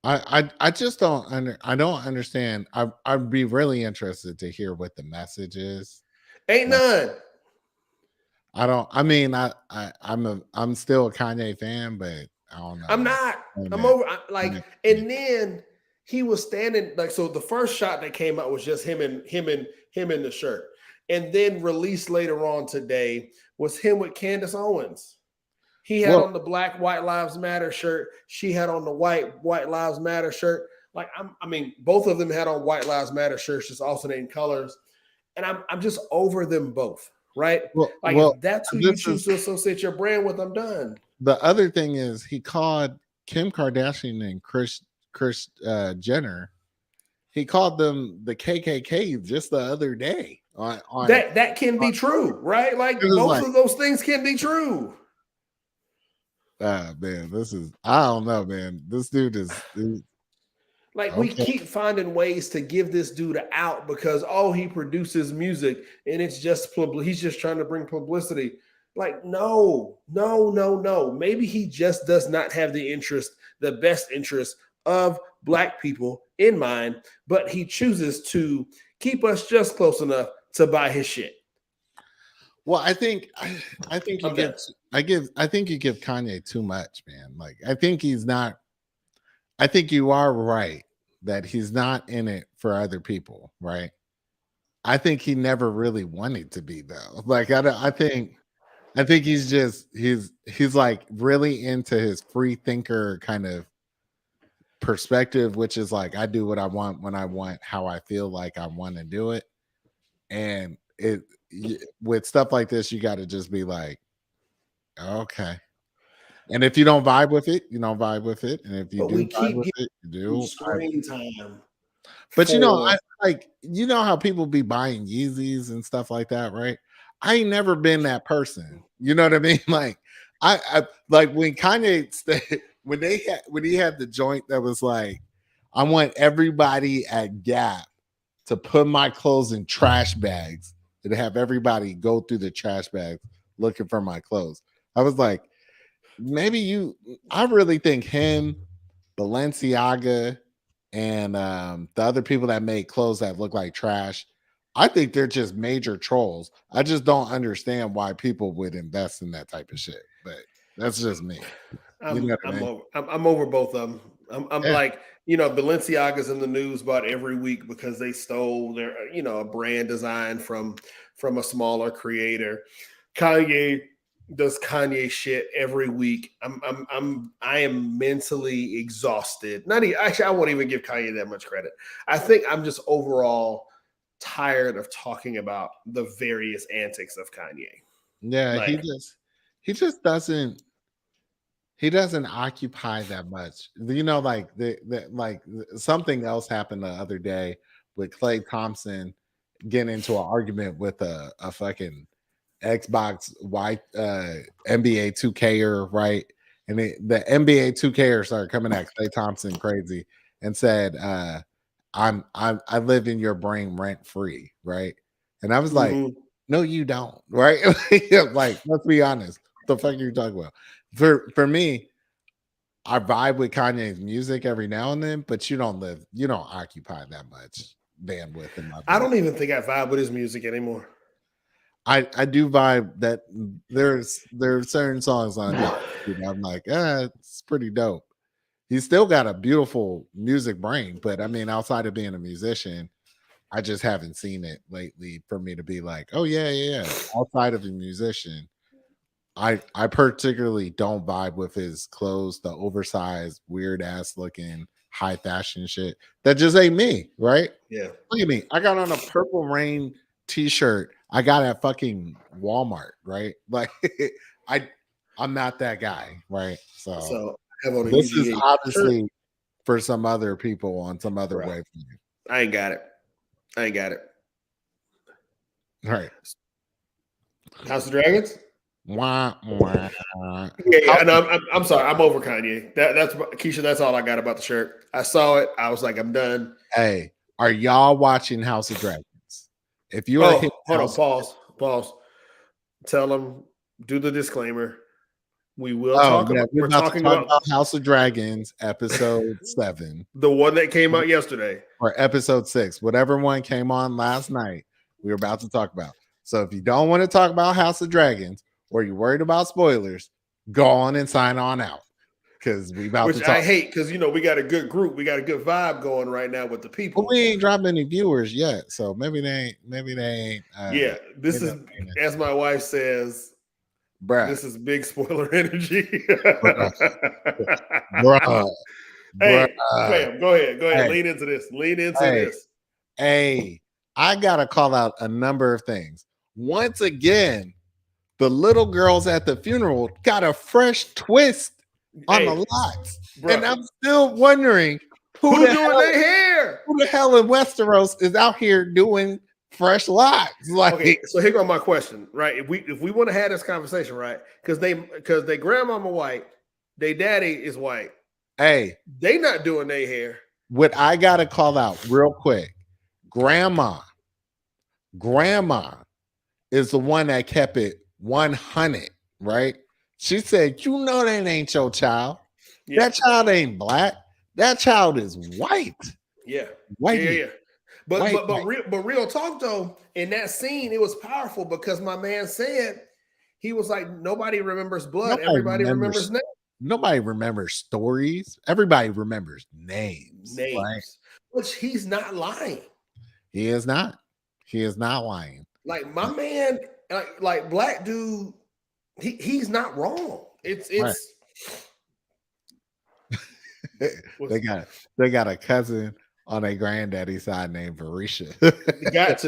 I just I don't understand. I'd be really interested to hear what the message is. Ain't Like, none. I don't. I mean, I'm still a Kanye fan, but I don't know, I'm man. not. Hey, I'm man. over. Yeah. And then he was standing like so. The first shot that came out was just him in the shirt, and then released later on today was him with Candace Owens. He had Well, on the black White Lives Matter shirt. She had on the white Lives Matter shirt. Like I mean, both of them had on White Lives Matter shirts, just alternating colors. And I'm just over them both, right? Like well, if that's who you this choose is to associate your brand with, I'm done. the other thing is he called Kim Kardashian and Chris Jenner. He called them the KKK just the other day. On That can be true, right? Like it was both like, of those things can be true. man, I don't know, man. This dude is Like we Okay. keep finding ways to give this dude an out because he produces music and it's just he's just trying to bring publicity. Like no, no, no, no. Maybe he just does not have the best interest of black people in mind, but he chooses to keep us just close enough to buy his shit. Well, I think you I'm done. I think you give Kanye too much, man. Like I think he's not. I think you are right that he's not in it for other people, right? I think he never really wanted to be though. Like I think he's like really into his free thinker kind of perspective, which is like I do what I want when I want, how I feel like I want to do it. And with stuff like this, you got to just be like, okay. And if you don't vibe with it, you don't vibe with it. And if you But we do vibe keep with getting it, you do. screen time But for I like you know how people be buying Yeezys and stuff like that, right? I ain't never been that person. You know what I mean? Like I like when Kanye when he had the joint that was like, I want everybody at Gap to put my clothes in trash bags and have everybody go through the trash bags looking for my clothes. I was like, I really think him, Balenciaga, and the other people that make clothes that look like trash, I think they're just major trolls. I just don't understand why people would invest in that type of shit. But that's just me. You know what I mean? I'm over both of them. I'm Yeah. like, Balenciaga's in the news about every week because they stole their, a brand design from a smaller creator. Kanye does Kanye shit every week. I am mentally exhausted. Not even, actually, I won't even give Kanye that much credit. I think I'm just overall tired of talking about the various antics of Kanye. Yeah, Like, he just doesn't he doesn't occupy that much. Like something else happened the other day with Clay Thompson getting into an argument with a fucking Xbox NBA 2K right? And the NBA 2K started coming at Clay Thompson crazy and said, I live in your brain rent free, right? And I was like, mhm. no, you don't, right? Like, let's be honest. What the fuck are you talking about? For me, I vibe with Kanye's music every now and then, but you don't occupy that much bandwidth in my I brain. don't even think I vibe with his music anymore. I do vibe that there are certain songs on it. I'm like, it's pretty dope. He's still got a beautiful music brain, but I mean, outside of being a musician, I just haven't seen it lately for me to be like, oh yeah. Outside of a musician, I particularly don't vibe with his clothes, the oversized, weird ass looking high fashion shit. That just ain't me, right? Yeah. Look at me. I got on a Purple Rain t-shirt I got at fucking Walmart, right? Like I I'm not that guy, right? So So I have on a this is UGA shirt. obviously for some other people on some other Bro, wavelength. I ain't got it. I ain't got it. Right. House of Dragons? Wah, wah. Yeah, How yeah. No, I'm sorry. I'm over Kanye. That's Keisha. That's all I got about the shirt. I saw it. I was like, I'm done. Hey, are y'all watching House of Dragons? If you are hitting Oh, hold on. House Pause. Tell them. Do the disclaimer. We will Oh talk yeah, about. we're We're about to talking talk about about House of Dragons, episode 7 the one that came out yesterday. or episode 6, whatever one came on last night. We're about to talk about. So if you don't want to talk about House of Dragons or you're worried about spoilers, go on and sign on out because we about to Which I talk. hate because we got a good group. We got a good vibe going right now with the But people. we ain't dropped any viewers yet, so maybe they ain't. Yeah, this is as my wife says. Bruh, This is big spoiler energy. bruh, bruh, bruh. Hey, fam, go ahead. Go ahead. Hey, Lean into this. Lean into hey, this. hey, I gotta call out a number of things. Once again, the little girls at the funeral got a fresh twist on the Hey, lots. bro. And I'm still wondering Who doing their hair? who the hell in Westeros is out here doing fresh lots. Like, Okay, so here go my question, right? If we want to have this conversation, right? Because they grandmama white, they daddy is white. hey, They not doing their hair. what I gotta call out real quick, grandma, grandma is the one that kept it 100, right? She said, you know that ain't your child. Yeah. That child ain't black. That child is white. Yeah. Whitey. Yeah. But White, but white. but real talk though, in that scene, it was powerful because my man said he was like, nobody remembers blood, Nobody everybody remembers remembers. Nobody remembers stories. Everybody remembers names, right? names, which he's not lying. He is not. He is not lying. Like my man, like black dude, he's not wrong. Right. It's they got a cousin on a granddaddy side named Varisha. got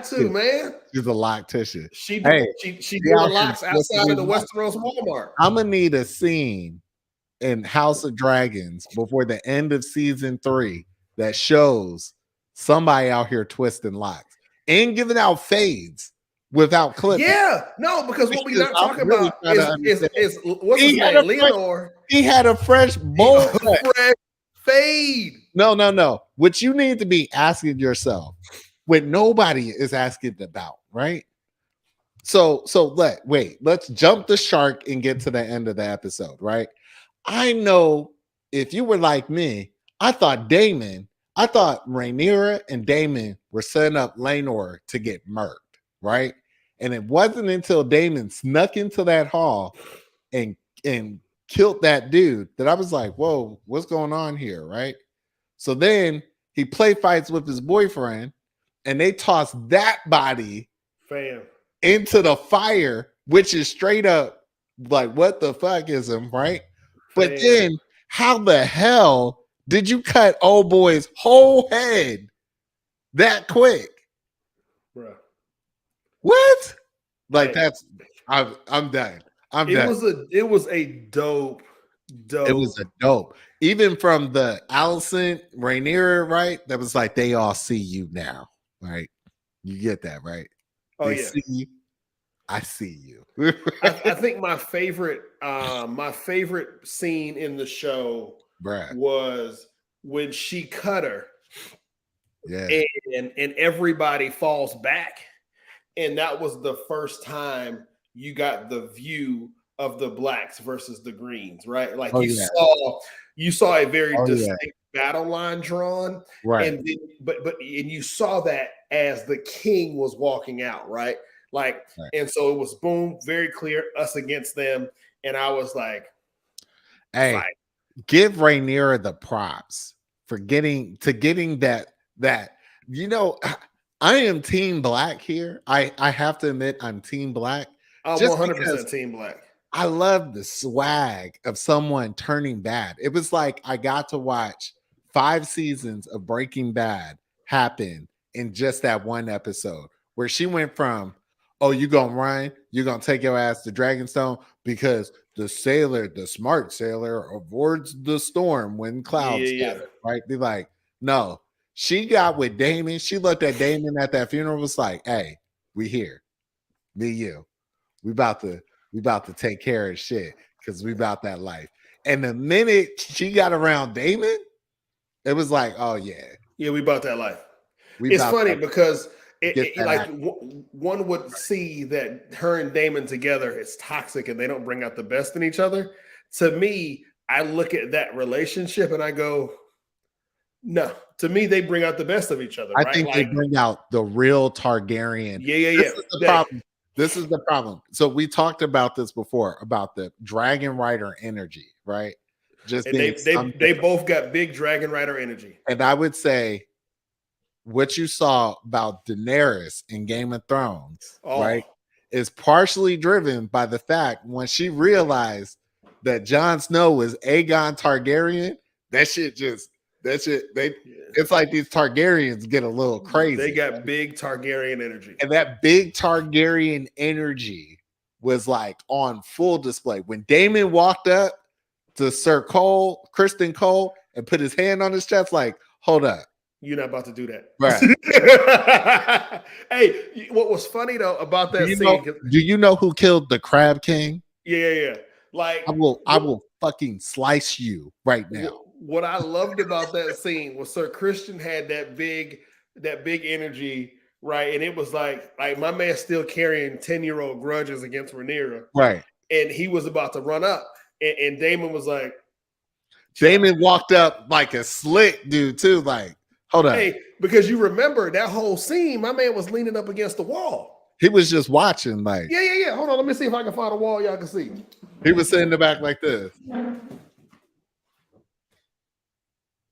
to man. She's a loctician. She Hey, she did the locks outside of the locks. Westeros Walmart. I'm gonna need a scene in House of Dragons before the end of season 3 that shows somebody out here twisting locks and giving out fades without clipping. Yeah, no, because what we're not talking really about is what's his name, Leonor. He had a fresh bowl cut. Fresh fade. No. What you need to be asking yourself, what nobody is asking about, right? So let's jump the shark and get to the end of the episode, right? I know if you were like me, I thought Rhaenyra and Daemon were setting up Laenor to get murked, right? And it wasn't until Daemon snuck into that hall and killed that dude that I was like, whoa, what's going on here, right? So then he play fights with his boyfriend and they toss that body into the fire, which is straight up like, what the fuck is him, right? But then how the hell did you cut old boy's whole head that quick? Bruh. What? Like that's I'm done. It was a dope. It was a dope. Even from the Allison Rhaenyra, right? That was like they all see you now, right? You get that, right? Oh they yeah. See you. I see you. I think my favorite scene in the show was when she cut her. Yeah. And everybody falls back. And that was the first time you got the view of the blacks versus the greens, right? Like you saw a very distinct battle line drawn. Right. And then, but you saw that as the king was walking out, right? Like, and so it was boom, very clear, us against them. And I was like, hey, give Rhaenyra the props for getting that, you know, I am team black here. I have to admit I'm team black. I'm 100% team black. I love the swag of someone turning bad. It was like I got to watch 5 seasons of Breaking Bad happen in just that one episode where she went from, oh, you gonna run, you're gonna take your ass to Dragonstone because the smart sailor avoids the storm when clouds gather, right? Be like, no. She got with Damon. She looked at Damon at that funeral, was like, hey, we here. Me, you. We about to take care of shit because we about that life. And the minute she got around Damon, it was like, oh yeah. Yeah, we about that life. It's funny because one would see that her and Damon together is toxic and they don't bring out the best in each other. To me, I look at that relationship and I go, no, to me, they bring out the best of each other. I think they bring out the real Targaryen. Yeah. This is the problem. This is the problem. So we talked about this before about the Dragon Rider energy, right? Just they both got big Dragon Rider energy. And I would say what you saw about Daenerys in Game of Thrones, right, is partially driven by the fact when she realized that Jon Snow was Aegon Targaryen, it's like these Targaryens get a little crazy. They got big Targaryen energy. And that big Targaryen energy was like on full display. When Daemon walked up to Kristen Cole, and put his hand on his chest, like, hold up. You're not about to do that. Right. Hey, what was funny though about that scene? Do you know who killed the Crab King? Yeah. Like I will fucking slice you right now. what I loved about that scene was Sir Christian had that big energy, right? And it was like my man still carrying 10-year-old grudges against Rhaenyra, Right. and he was about to run up, and Damon was like, Damon walked up like a slick dude too. Like, hold on. Hey, because you remember that whole scene, my man was leaning up against the wall. He was just watching. Like, yeah. Hold on, let me see if I can find a wall y'all can see. he was sitting in the back like this.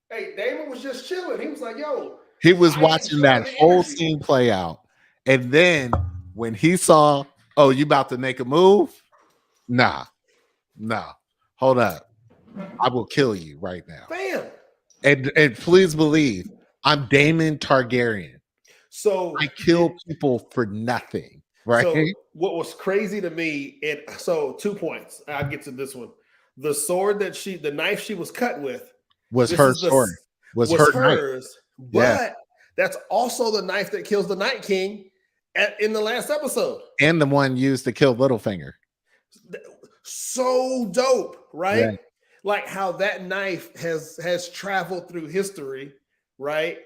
Hey, Damon was just chilling. He was like, yo. He was watching that whole scene play out. And then when he saw, oh, you about to make a move? Nah. Hold up. I will kill you right now. Bam. And please believe, I'm Daemon Targaryen. So I kill people for nothing. Right. So what was crazy to me, and so 2 points. I'll get to this one. The sword the knife she was cut with was her sword. Was her hers. Knife. But yeah. That's also the knife that kills the Night King in the last episode. And the one used to kill Littlefinger. So dope, right? Yeah. Like how that knife has traveled through history, right?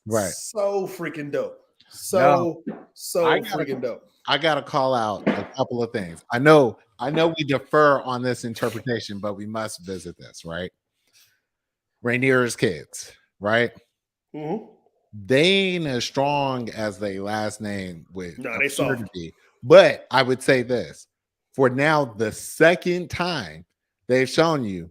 Right. So freaking dope. So freaking dope. I gotta call out a couple of things. I know we defer on this interpretation, but we must visit this, right? Rhaenyra's kids, right? Mm-hmm. They ain't as strong as they last name with they soft. But I would say this: for now, the second time they've shown you,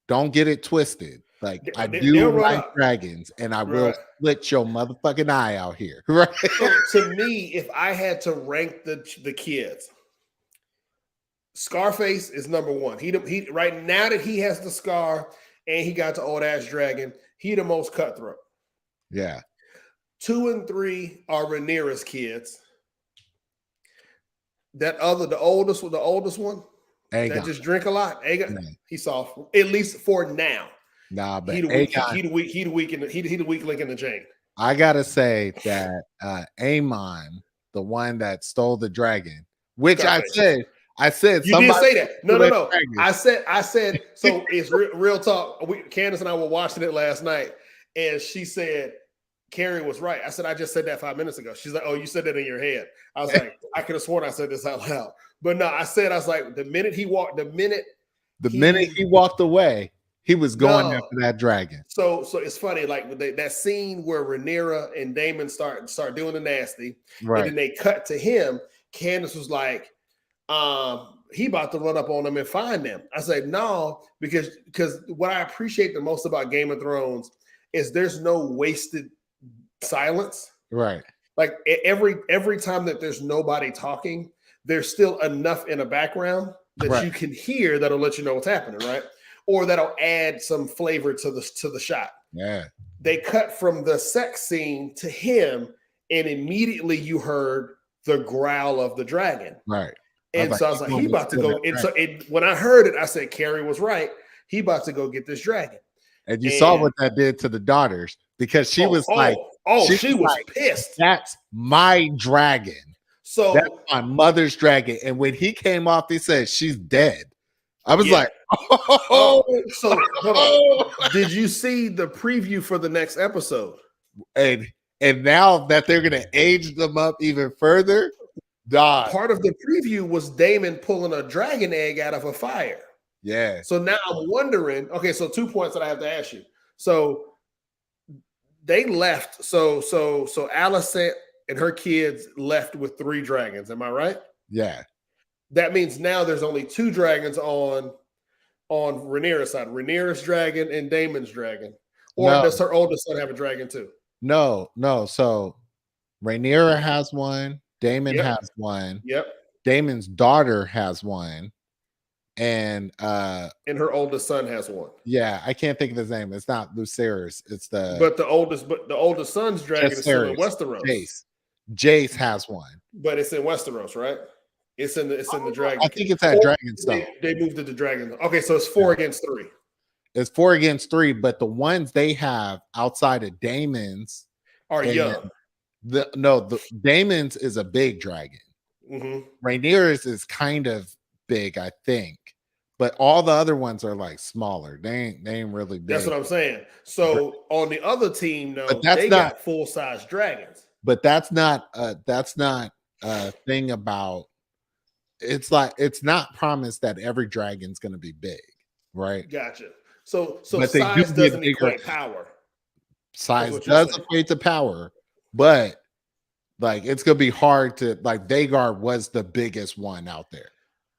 don't get it twisted. Like I do like dragons, and I will split your motherfucking eye out here. Right? So to me, if I had to rank the kids, Scarface is number one. He right now that he has the scar and he got the old ass dragon, he the most cutthroat. Yeah. 2 and 3 are Rhaenyra's kids. The oldest one, Aegon. that just drink a lot. Aegon, he's soft, at least for now. Nah, but he the weak link in the chain. I gotta say that Aemon, the one that stole the dragon, which Scarface. I said you didn't say that. No. I said so. It's real talk. Candace and I were watching it last night, and she said Carrie was right. I said I just said that 5 minutes ago. She's like, "Oh, you said that in your head." I was like, I could have sworn I said this out loud, but no, I was like, the minute he walked away, he was going after that dragon. So it's funny, like that scene where Rhaenyra and Daemon start doing the nasty, right? And then they cut to him. Candace was like, he about to run up on them and find them. I said, no, because what I appreciate the most about Game of Thrones is there's no wasted silence. Right. Like every time that there's nobody talking, there's still enough in the background that you can hear that'll let you know what's happening, right? Or that'll add some flavor to the shot. Yeah. They cut from the sex scene to him, and immediately you heard the growl of the dragon. Right. And so I was like, he about to go. And so when I heard it, I said, Carrie was right. He about to go get this dragon. And you saw what that did to the daughters, because she was like, she was pissed. That's my dragon. So that's my mother's dragon. And when he came off, he said, she's dead. I was like, so hold on. Did you see the preview for the next episode? And now that they're gonna age them up even further, part of the preview was Daemon pulling a dragon egg out of a fire. Yeah. So now I'm wondering, okay, so 2 points that I have to ask you. So they left. So Alicent and her kids left with 3 dragons. Am I right? Yeah. That means now there's only 2 dragons on Rhaenyra's side. Rhaenyra's dragon and Daemon's dragon. Or does her oldest son have a dragon too? No. So Rhaenyra has one. Daemon has one. Yep. Daemon's daughter has one. And her oldest son has one. Yeah, I can't think of his name. It's not Lucerys. It's the oldest son's dragon is still in Westeros. Jace has one. But it's in Westeros, right? It's in the dragon. I think it's at Dragonstone. They moved it to Dragon. Okay, so it's 4 against 3. It's 4 against 3, but the ones they have outside of Daemon's are young. The Daemon's is a big dragon. Mm-hmm. Rhaenyra's is kind of big, I think, but all the other ones are like smaller. They ain't really That's big. what I'm saying. So on the other team, But though, that's they not got full size dragons. but that's not a thing about it's like it's not promised that every dragon's gonna be big, right? Gotcha. So But they do size get doesn't bigger. equate power, is Size what you're does saying. equate to power, but like it's gonna be hard to like Vagar was the biggest one out there.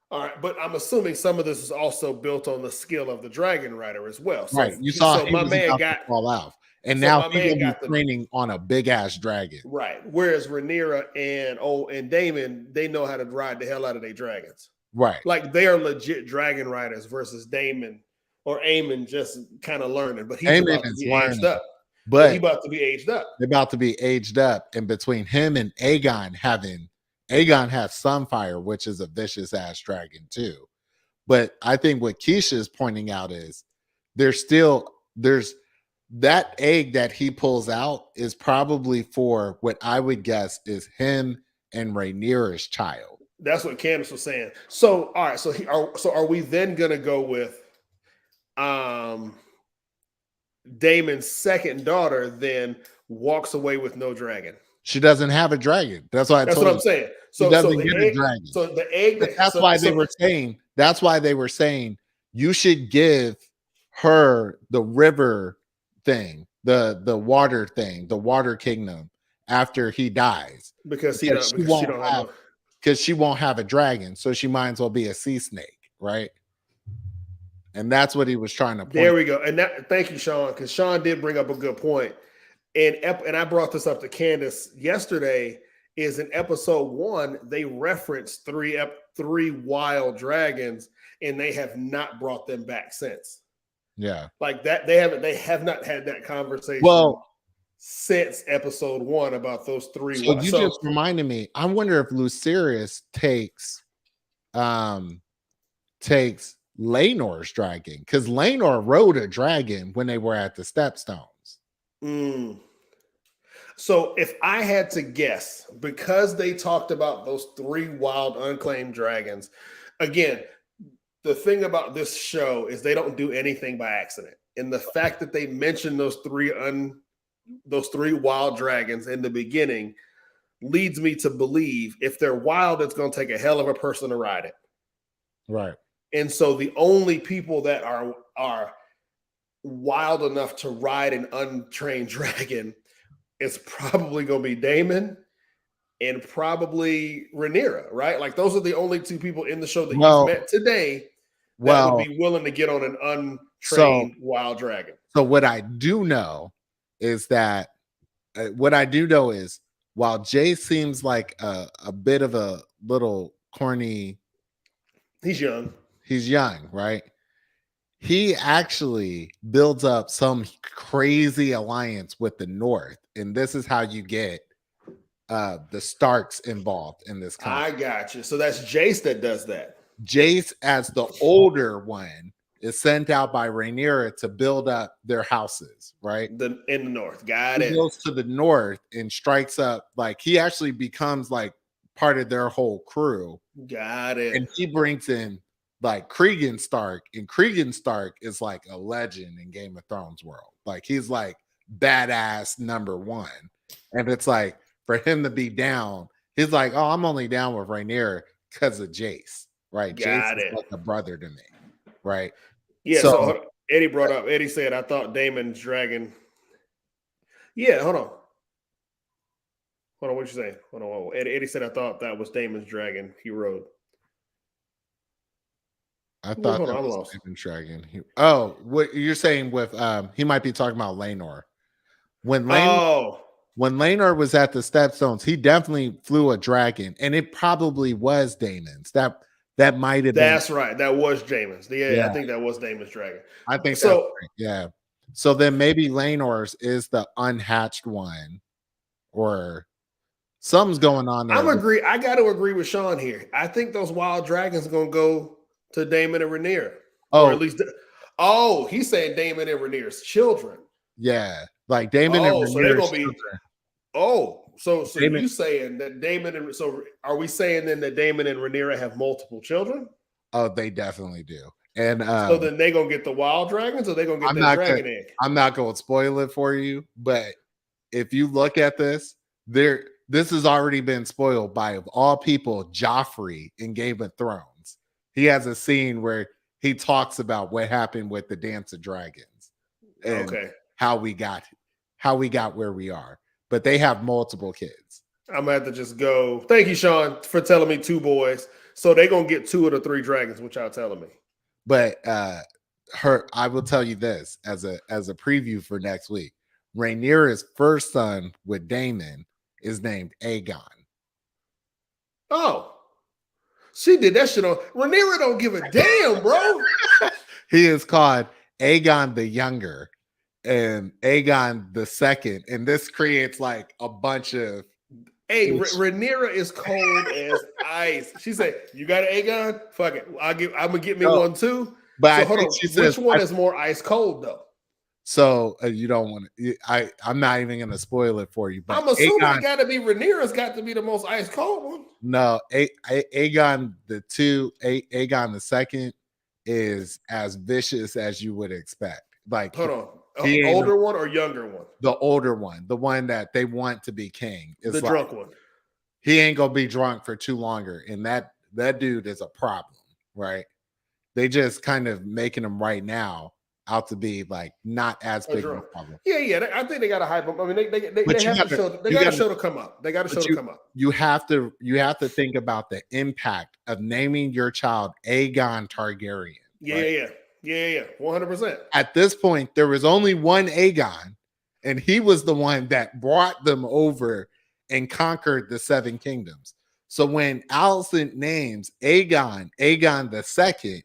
All right, but I'm assuming some of this is also built on the skill of the dragon rider as well. Right. You saw he My was man about to got fall out. And so now my he's man gonna be got the training on a big ass dragon. right. Whereas Rhaenyra and Daemon, they know how to ride the hell out of their dragons. Right. Like they are legit dragon riders versus Daemon or Aemon just kind of learning, but he's Aemon about to is be aged learning, up. Yeah, he but about to be aged up. they're about to be aged up. And between him and Aegon has Sunfire, which is a vicious ass dragon too. But I think what Keisha is pointing out is there's that egg that he pulls out is probably for what I would guess is him and Rhaenyra's child. That's what Candace was saying. So all right, so are we then gonna go with um Damon's second daughter then walks away with no dragon? She doesn't have a dragon. That's why I That's what told I'm you. saying. She So doesn't the get a egg, dragon. so the egg But that that's why they were saying, you should give her the river thing, the water thing, the water kingdom after he dies. because she don't have Have no. because she won't have a dragon, so she might as well be a sea snake, right? And that's what he was trying to There point. we go. And that thank you, Sean, because Sean did bring up a good point. And I brought this up to Candace yesterday. Is in episode 1 they referenced three wild dragons, and they have not brought them back since. Yeah. Like that, they have not had that conversation Well, since episode 1 about those three. so you just reminded me. I wonder if Lucerys takes Laenor's dragon, because Laenor rode a dragon when they were at the Stepstones. So if I had to guess, because they talked about those 3 wild unclaimed dragons, again, the thing about this show is they don't do anything by accident. And the fact that they mentioned those three wild dragons in the beginning leads me to believe if they're wild, it's going to take a hell of a person to ride it. Right. And so the only people that are wild enough to ride an untrained dragon is probably going to be Daemon and probably Rhaenyra, right? Like those are the only 2 people in the show that you've met today that would be willing to get on an untrained wild dragon. So what I do know is while Jay seems like a bit of a little corny, he's young, right? He actually builds up some crazy alliance with the North, and this is how you get the Starks involved in this conflict. I got you. So that's Jace that does that. Jace, as the older one, is sent out by Rhaenyra to build up their houses, right? In the North. Got it. He goes to the North and strikes up, like he actually becomes like part of their whole crew. Got it. And he brings in like Cregan Stark, and Cregan Stark is like a legend in Game of Thrones world. Like he's like badass number 1. And it's like for him to be down, he's like, oh, I'm only down with Rhaenyra because of Jace, right? Got Jace it. is like a brother to me, right? Yeah, so Eddie said, I thought Daemon's dragon. Yeah, hold on. What you saying? Hold on. Eddie said, I thought that was Daemon's dragon he rode. I thought that was Daemon's dragon. What you're saying with he might be talking about Laenor. When Laenor was at the Stepstones, he definitely flew a dragon, and it probably was Daemon's. That might have been. That's right. That was Daemon's. Yeah, I think that was Daemon's dragon. I think so. Right. Yeah. So then maybe Laenor's is the unhatched one, or something's going on there. I got to agree with Sean here. I think those wild dragons are going to go to Daemon and Rhaenyra. Or at least, he's saying Daemon and Rhaenyra's children. Yeah, like Daemon and Rhaenyra's so they're going to be. children. So you saying that Daemon and so are we saying then that Daemon and Rhaenyra have multiple children? Oh, they definitely do. And So then they gonna get the wild dragons, or they gonna get I'm that not gonna dragon egg? I'm not gonna spoil it for you, but if you look at this has already been spoiled by, of all people, Joffrey in Game of Thrones. He has a scene where he talks about what happened with the Dance of Dragons and Okay, how we got where we are. But they have multiple kids. I'm gonna have to just go. Thank you, Sean, for telling me two boys. So they gonna get two of the three dragons, which y'all telling me. But I will tell you this as a preview for next week. Rhaenyra's first son with Daemon is named Aegon. Oh, she did that shit on Rhaenyra. Don't give a damn, bro. He is called Aegon the Younger and Aegon the Second, and this creates like a bunch of. Hey, Rhaenyra is cold as ice. She said, "You got an Aegon? Fuck it. I'm gonna get me one too." But so I hold think on. she Which says, one is more ice cold though? So you don't want to. I'm not even going to spoil it for you. But I'm assuming Aegon, it got to be Rhaenyra's got to be the most ice cold one. no, Aegon Aegon the Second is as vicious as you would expect. Like, hold on, he older one or younger one? The older one, the one that they want to be king, is the like, drunk one. He ain't gonna be drunk for too longer, and that dude is a problem, right? They just kind of making him right now out to be like not as big of a problem. Yeah. I think they got to hype him. I mean, they have to show. They got to show to come up. They got to show to come up. You have to think about the impact of naming your child Aegon Targaryen. Yeah. 100%. At this point, there was only one Aegon, and he was the one that brought them over and conquered the Seven Kingdoms. So when Allison names Aegon the Second,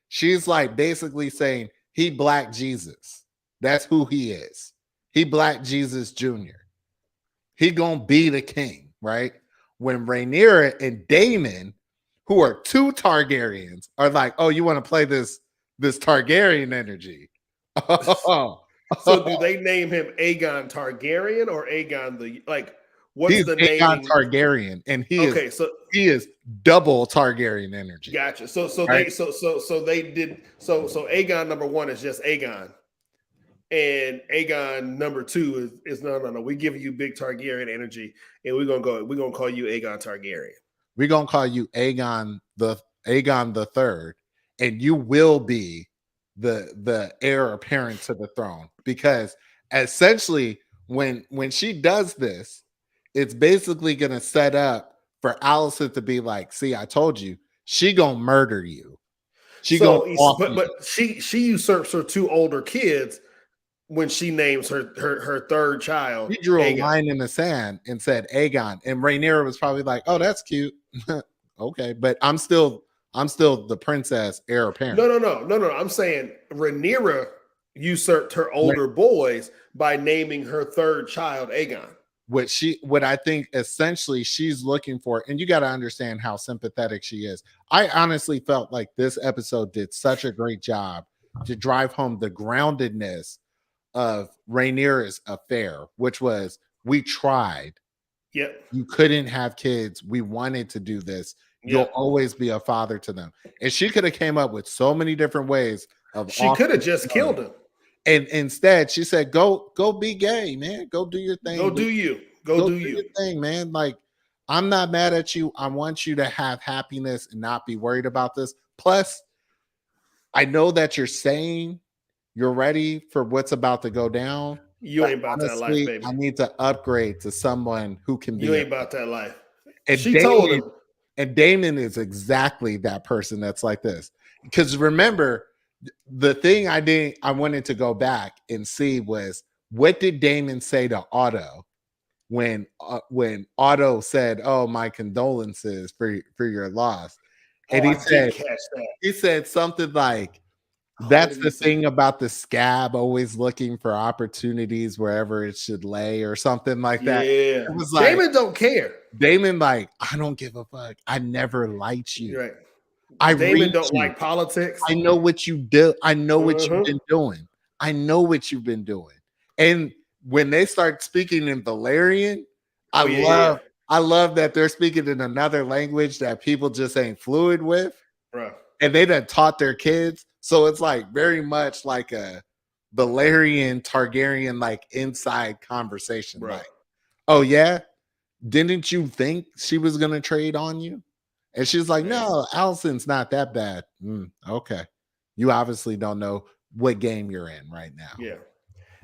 she's like basically saying he Black Jesus. That's who he is. He Black Jesus Jr. He gonna be the king, right? When Rhaenyra and Daemon, who are two Targaryens, are like, oh, you want to play this Targaryen energy? So do they name him Aegon Targaryen or Aegon the like? What's He's the Aegon naming? Targaryen, and he is double Targaryen energy. Gotcha. So right? they did so Aegon number one is just Aegon, and Aegon number two is no. We give you big Targaryen energy, and we're gonna call you Aegon Targaryen. We're gonna call you Aegon the Third, and you will be the heir apparent to the throne, because essentially when she does this, it's basically going to set up for Allison to be like, see, I told you, she gonna murder you. But she usurps her two older kids when she names her third child. He drew a line in the sand and said Aegon, and Rhaenyra was probably like, oh, that's cute. Okay, but I'm still the princess heir apparent. No. I'm saying Rhaenyra usurped her older boys by naming her third child Aegon. What I think essentially she's looking for, and you got to understand how sympathetic she is. I honestly felt like this episode did such a great job to drive home the groundedness of Rhaenyra's affair, which was, we tried. Yep. You couldn't have kids. We wanted to do this. You'll always be a father to them. And she could have came up with so many different ways of. She could have just killed him. And instead, she said, "Go be gay, man. Go do your thing. Go do your thing, man. Like, I'm not mad at you. I want you to have happiness and not be worried about this. Plus, I know that you're saying you're ready for what's about to go down. You ain't about that life, baby. I need to upgrade to someone who can be. You ain't about that life." And she told him. And Daemon is exactly that person that's like this. Because remember, the thing I wanted to go back and see was, what did Daemon say to Otto when Otto said, "Oh, my condolences for your loss," and he said something like, "That's the thing about the scab, always looking for opportunities wherever it should lay," or something like that. Yeah, it was like, Daemon don't care. Daemon, like, I don't give a fuck. I never liked you. Right. Daemon don't like politics. I know what you do. I know what you've been doing. I know what you've been doing. And when they start speaking in Valyrian, I love that they're speaking in another language that people just ain't fluid with. Bro. And they done taught their kids. So it's like very much like a Valerian Targaryen like inside conversation. bro. Like, oh yeah, didn't you think she was gonna trade on you? And she's like, Man, no, Allison's not that bad. Okay. You obviously don't know what game you're in right now. yeah.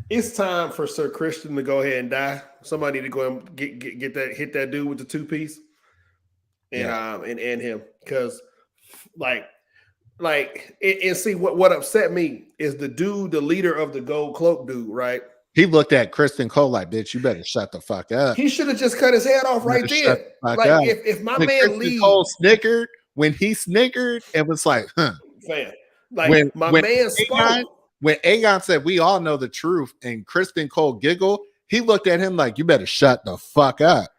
It's time for Sir Christian to go ahead and die. Somebody to go and get that hit that dude with the 2-piece Yeah. and end him because like and see what upset me is the dude, the leader of the gold cloak dude, right? He looked at Kristen Cole like, bitch, you better shut the fuck up. He should have just cut his head off You better right shut then. the fuck Like up. if my When man Kristen Cole leaves, snickered, when he snickered, it was like, huh. fan, like When my when man Aegon, spoke. when Aegon said, we all know the truth, and Kristen Cole giggled, he looked at him like, you better shut the fuck up.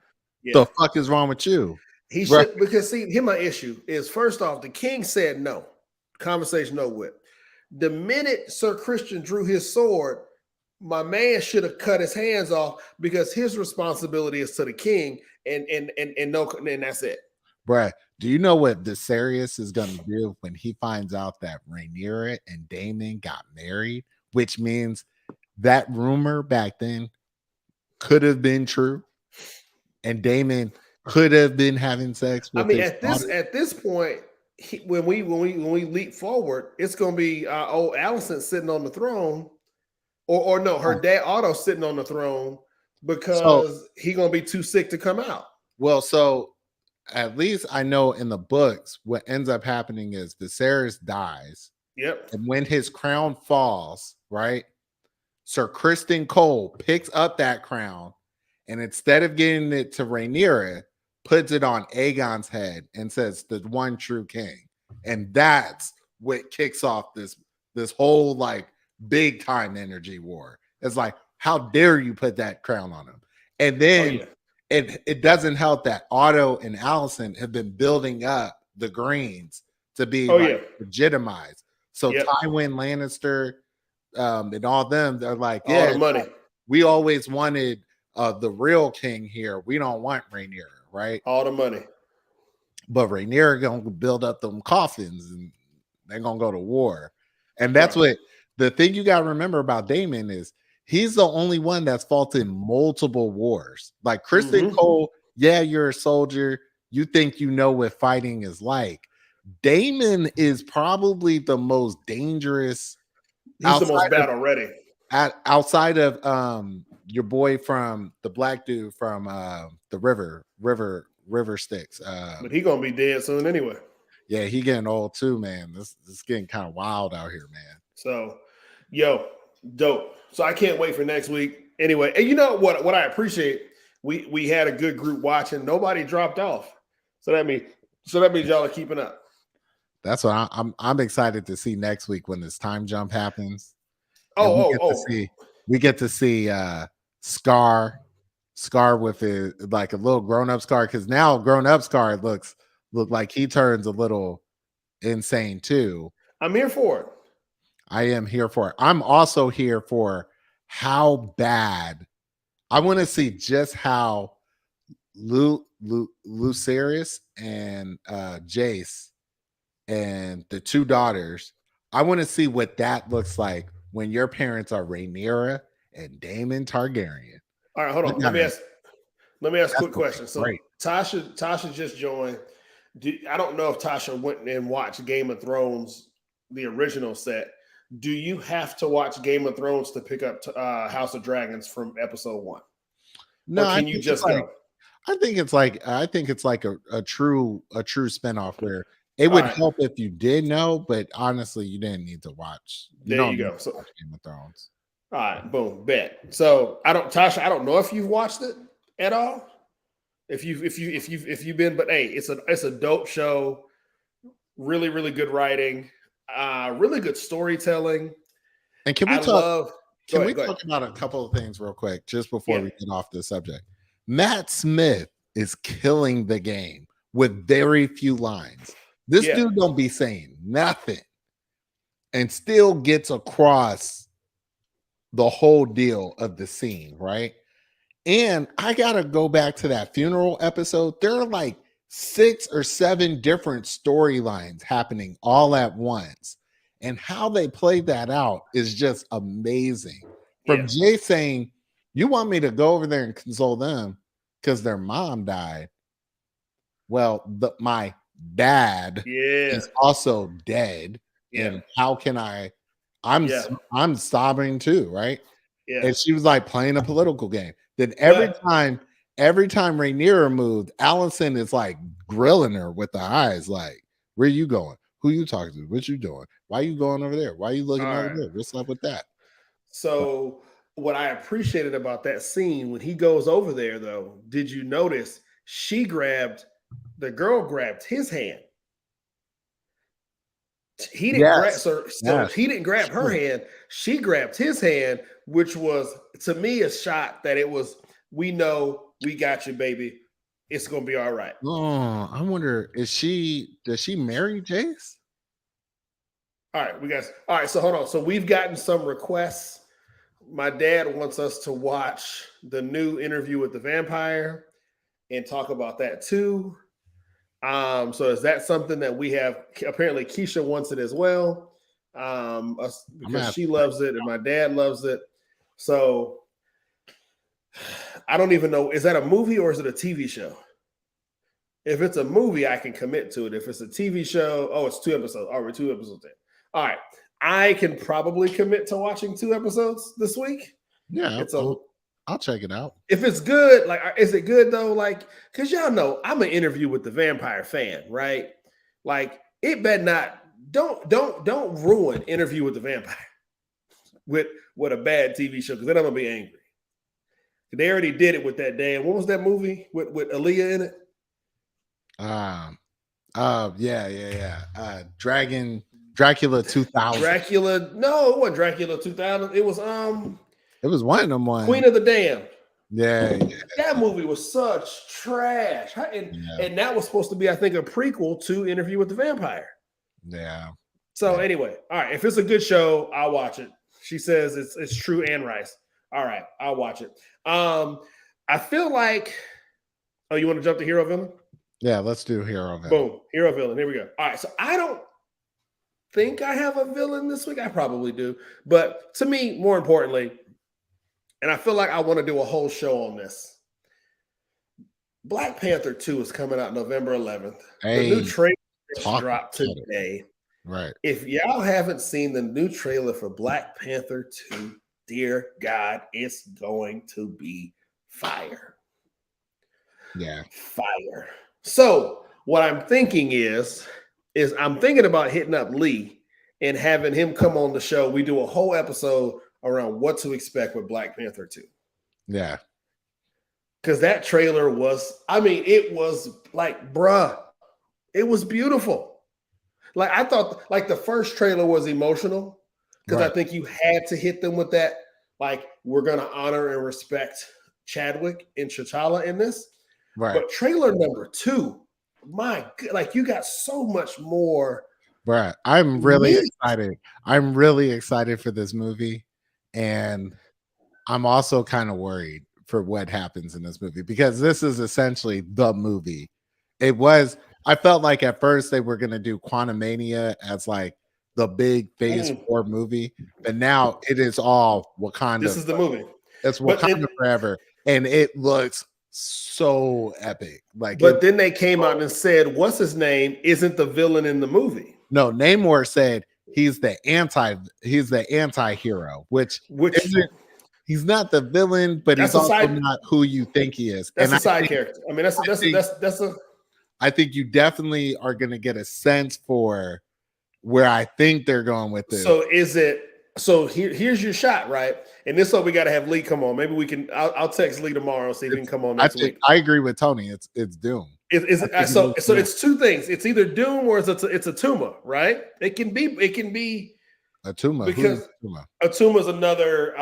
Yeah. The fuck is wrong with you? He Right. should, because see, here my issue is first off, the king said no. Conversation no with. The minute Sir Christian drew his sword, my man should have cut his hands off because his responsibility is to the king, and no, and that's it. Bruh, do you know what Viserys is gonna do when he finds out that Rhaenyra and Daemon got married? Which means that rumor back then could have been true, and Daemon could have been having sex with his daughter. At this point, when we leap forward, it's going to be old Allison sitting on the throne, or no, her dad Otto sitting on the throne because he going to be too sick to come out. Well, so at least I know in the books, what ends up happening is Viserys dies. Yep. And when his crown falls, right, Sir Kristen Cole picks up that crown, and instead of getting it to Rhaenyra, puts it on Aegon's head and says, the one true king. And that's what kicks off this whole like big time energy war. It's like, how dare you put that crown on him? And then it doesn't help that Otto and Allison have been building up the Greens to be legitimized. So Tywin Lannister and all them, they're like, yeah, all the money. We always wanted the real king here. We don't want Rhaenyra, right? All the money. But Rhaenyra gonna build up them coffins and they're gonna go to war. And that's what the thing you gotta remember about Daemon is he's the only one that's fought in multiple wars. Like Kristen Cole, yeah, you're a soldier. You think you know what fighting is like. Daemon is probably the most dangerous. He's the most battle ready. Outside of your boy from the black dude from the river sticks. But he gonna be dead soon anyway. Yeah, he getting old too, man. This is getting kind of wild out here, man. So, dope. So I can't wait for next week. Anyway, and you know what I appreciate? We had a good group watching. Nobody dropped off. So that means y'all are keeping up. That's what I'm excited to see next week when this time jump happens. We get to see Scar with his like a little grown-up Scar, because now grown-up Scar look like he turns a little insane too. I'm here for it. I am here for it. I'm also here for how bad I want to see just how Lucerys and Jace and the two daughters. I want to see what that looks like when your parents are Rhaenyra and Daemon Targaryen. All right, hold on. Let me ask a quick question. So Tasha just joined. I don't know if Tasha went and watched Game of Thrones, the original set. Do you have to watch Game of Thrones to pick up House of Dragons from episode 1? No, or can you just go? I think it's like a true spinoff where it would help if you did know, but honestly, you didn't need to watch. There you go. So watch Game of Thrones. All right, boom, bet. So Tasha, I don't know if you've watched it at all. If you've been, but hey, it's a dope show. Really, really good writing. Really good storytelling. And can we talk about a couple of things real quick just before we get off the subject? Matt Smith is killing the game with very few lines. This dude don't be saying nothing and still gets across the whole deal of the scene, right? And I gotta go back to that funeral episode. There are like 6 or 7 different storylines happening all at once. And how they played that out is just amazing. From Yeah. Jay saying, "You want me to go over there and console them because their mom died." Well, my dad Yeah. is also dead, Yeah. and how can I? I'm Yeah. I'm sobbing too, right? Yeah. And she was like playing a political game. Then But every time Rhaenyra moved, Allison is like grilling her with the eyes, like, "Where you going? Who you talking to? What you doing? Why you going over there? Why you looking all over right. there? What's up with that?" So what I appreciated about that scene when he goes over there, though, did you notice the girl grabbed his hand. He didn't grab Yes, so yes, he didn't grab her true. hand. She grabbed his hand, which was to me a shot that it was, we know we got you, baby. It's gonna be all right. Oh, I wonder, does she marry Jace? All right, we got all right. So hold on. So we've gotten some requests. My dad wants us to watch the new Interview with the Vampire and talk about that too. So is that something that we have? Apparently, Keisha wants it as well, I'm gonna because have she to check. loves it and my dad loves it. So I don't even know, is that a movie or is it a TV show? If it's a movie, I can commit to it. If it's a TV show, oh, it's 2 episodes. All right, 2 episodes in. All right, I can probably commit to watching 2 episodes this week. Yeah, It's a I'll check it out. If it's good, like, is it good though? Like, because y'all know I'm an Interview with the Vampire fan, right? Like, it better not, don't ruin Interview with the Vampire with a bad TV show, because then I'm gonna be angry. They already did it with that damn, what was that movie with Aaliyah in it? Um, yeah. Dracula 2000. Dracula, no, it wasn't Dracula 2000. It was It was one of them ones. Queen of the Damned. Yeah. That movie was such trash. And that was supposed to be, I think, a prequel to Interview with the Vampire. Yeah. So anyway, all right, if it's a good show, I'll watch it. She says it's true and rice. All right, I'll watch it. I feel like, oh, you want to jump to hero villain? Yeah, let's do hero villain. Boom, hero villain. Here we go. All right, so I don't think I have a villain this week. I probably do, but to me, more importantly, and I feel like I want to do a whole show on this. Black Panther 2 is coming out November 11th. The new trailer dropped today. Right. If y'all haven't seen the new trailer for Black Panther 2, dear God, it's going to be fire. Yeah. Fire. So what I'm thinking is I'm thinking about hitting up Lee and having him come on the show. We do a whole episode around what to expect with Black Panther 2. Yeah. Because that trailer was, I mean, it was like, bruh, it was beautiful. Like, I thought, like, the first trailer was emotional because I think you had to hit them with that. Like, we're going to honor and respect Chadwick and T'Challa in this. Right. But trailer number 2, my God, like, you got so much more. Right. I'm really excited. I'm really excited for this movie. And I'm also kind of worried for what happens in this movie, because this is essentially the movie. I felt like at first they were going to do Quantumania as like the big phase 4 movie, but now it is all Wakanda. This is the movie. It's Wakanda forever. And it looks so epic. But then they came out and said, what's his name isn't the villain in the movie. No, Namor said he's the anti-hero, which isn't, he's not the villain, but he's also not who you think he is. That's a side character. I mean, that's a. I think you definitely are going to get a sense for where I think they're going with this. So is it? So here's your shot, right? And this one we got to have Lee come on. Maybe we can. I'll text Lee tomorrow, see if he can come on next week. I agree with Tony. It's Doom. So it's two things. It's either Doom or it's a Tuma, right? It can be a Tuma, because a Tuma is another.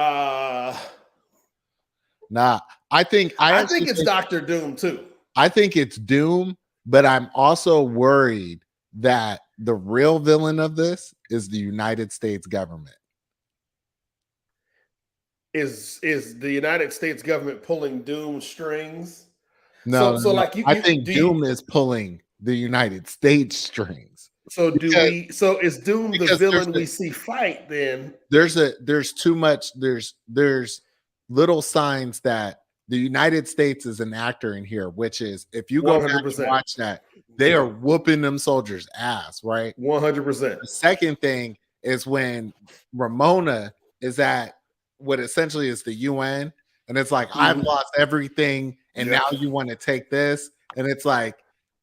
Nah, I think it's Dr. Doom too. I think it's Doom, but I'm also worried that the real villain of this is the United States government. Is the United States government pulling Doom strings? No, I think Doom is pulling the United States strings. So because is Doom the because villain we see fight then? there's too much there's little signs that the United States is an actor in here, which is if you go back and 100%. watch that, they are whooping them soldiers' ass, right? 100%. The second thing is when Ramona is at what essentially is the UN, and it's like, I've lost everything, and now you want to take this. And it's like,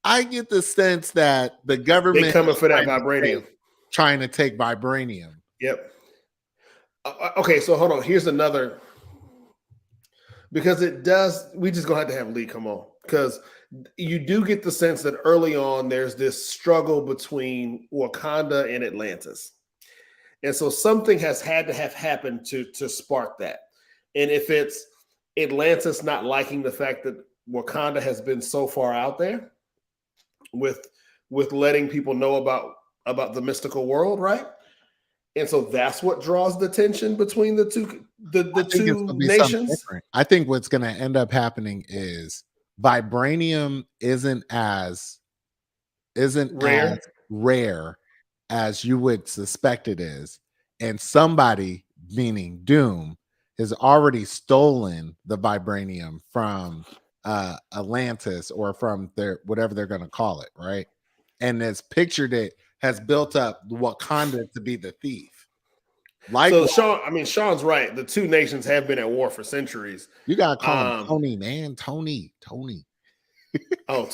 I get the sense that the They government coming for that trying to vibranium. trying to take vibranium. Yep. Okay, so hold on. Here's another, because it does. We just gonna have to have Lee come on, because you do get the sense that early on there's this struggle between Wakanda and Atlantis, and so something has had to have happened to spark that. And if it's Atlantis not liking the fact that Wakanda has been so far out there with letting people know about the mystical world, right? And so that's what draws the tension between the I think it's two gonna be something nations. different. I think what's gonna end up happening is vibranium isn't as Rare. rare as you would suspect it is. And somebody, meaning Doom, has already stolen the vibranium from Atlantis or from their whatever they're going to call it, right? And has pictured it, has built up Wakanda to be the thief. So Likewise, Sean's right. The two nations have been at war for centuries. you gotta call him Tony, man. Tony. Oh,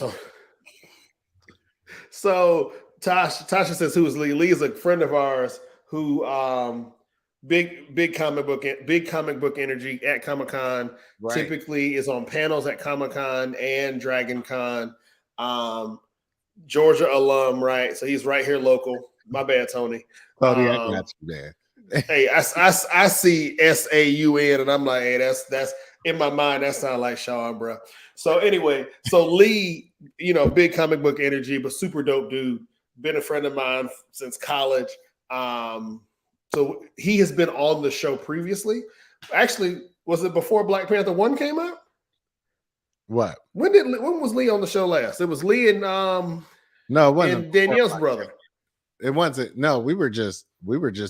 so Tasha says, who is Lee? Lee is a friend of ours who big comic book energy at Comic-Con. Right. Typically is on panels at Comic-Con and Dragon Con. Georgia alum, right? So he's right here local. My bad, Tony. Tony, I got you, man. Hey, I see SAUN, and I'm like, hey, that's in my mind. That sounds like Sean, bro. So anyway, so Lee, big comic book energy, but super dope dude. Been a friend of mine since college. So he has been on the show previously. Actually, was it before Black Panther 1 came out? What? When was Lee on the show last? It was Lee and no, it wasn't and Danielle's brother. It wasn't. No, we were just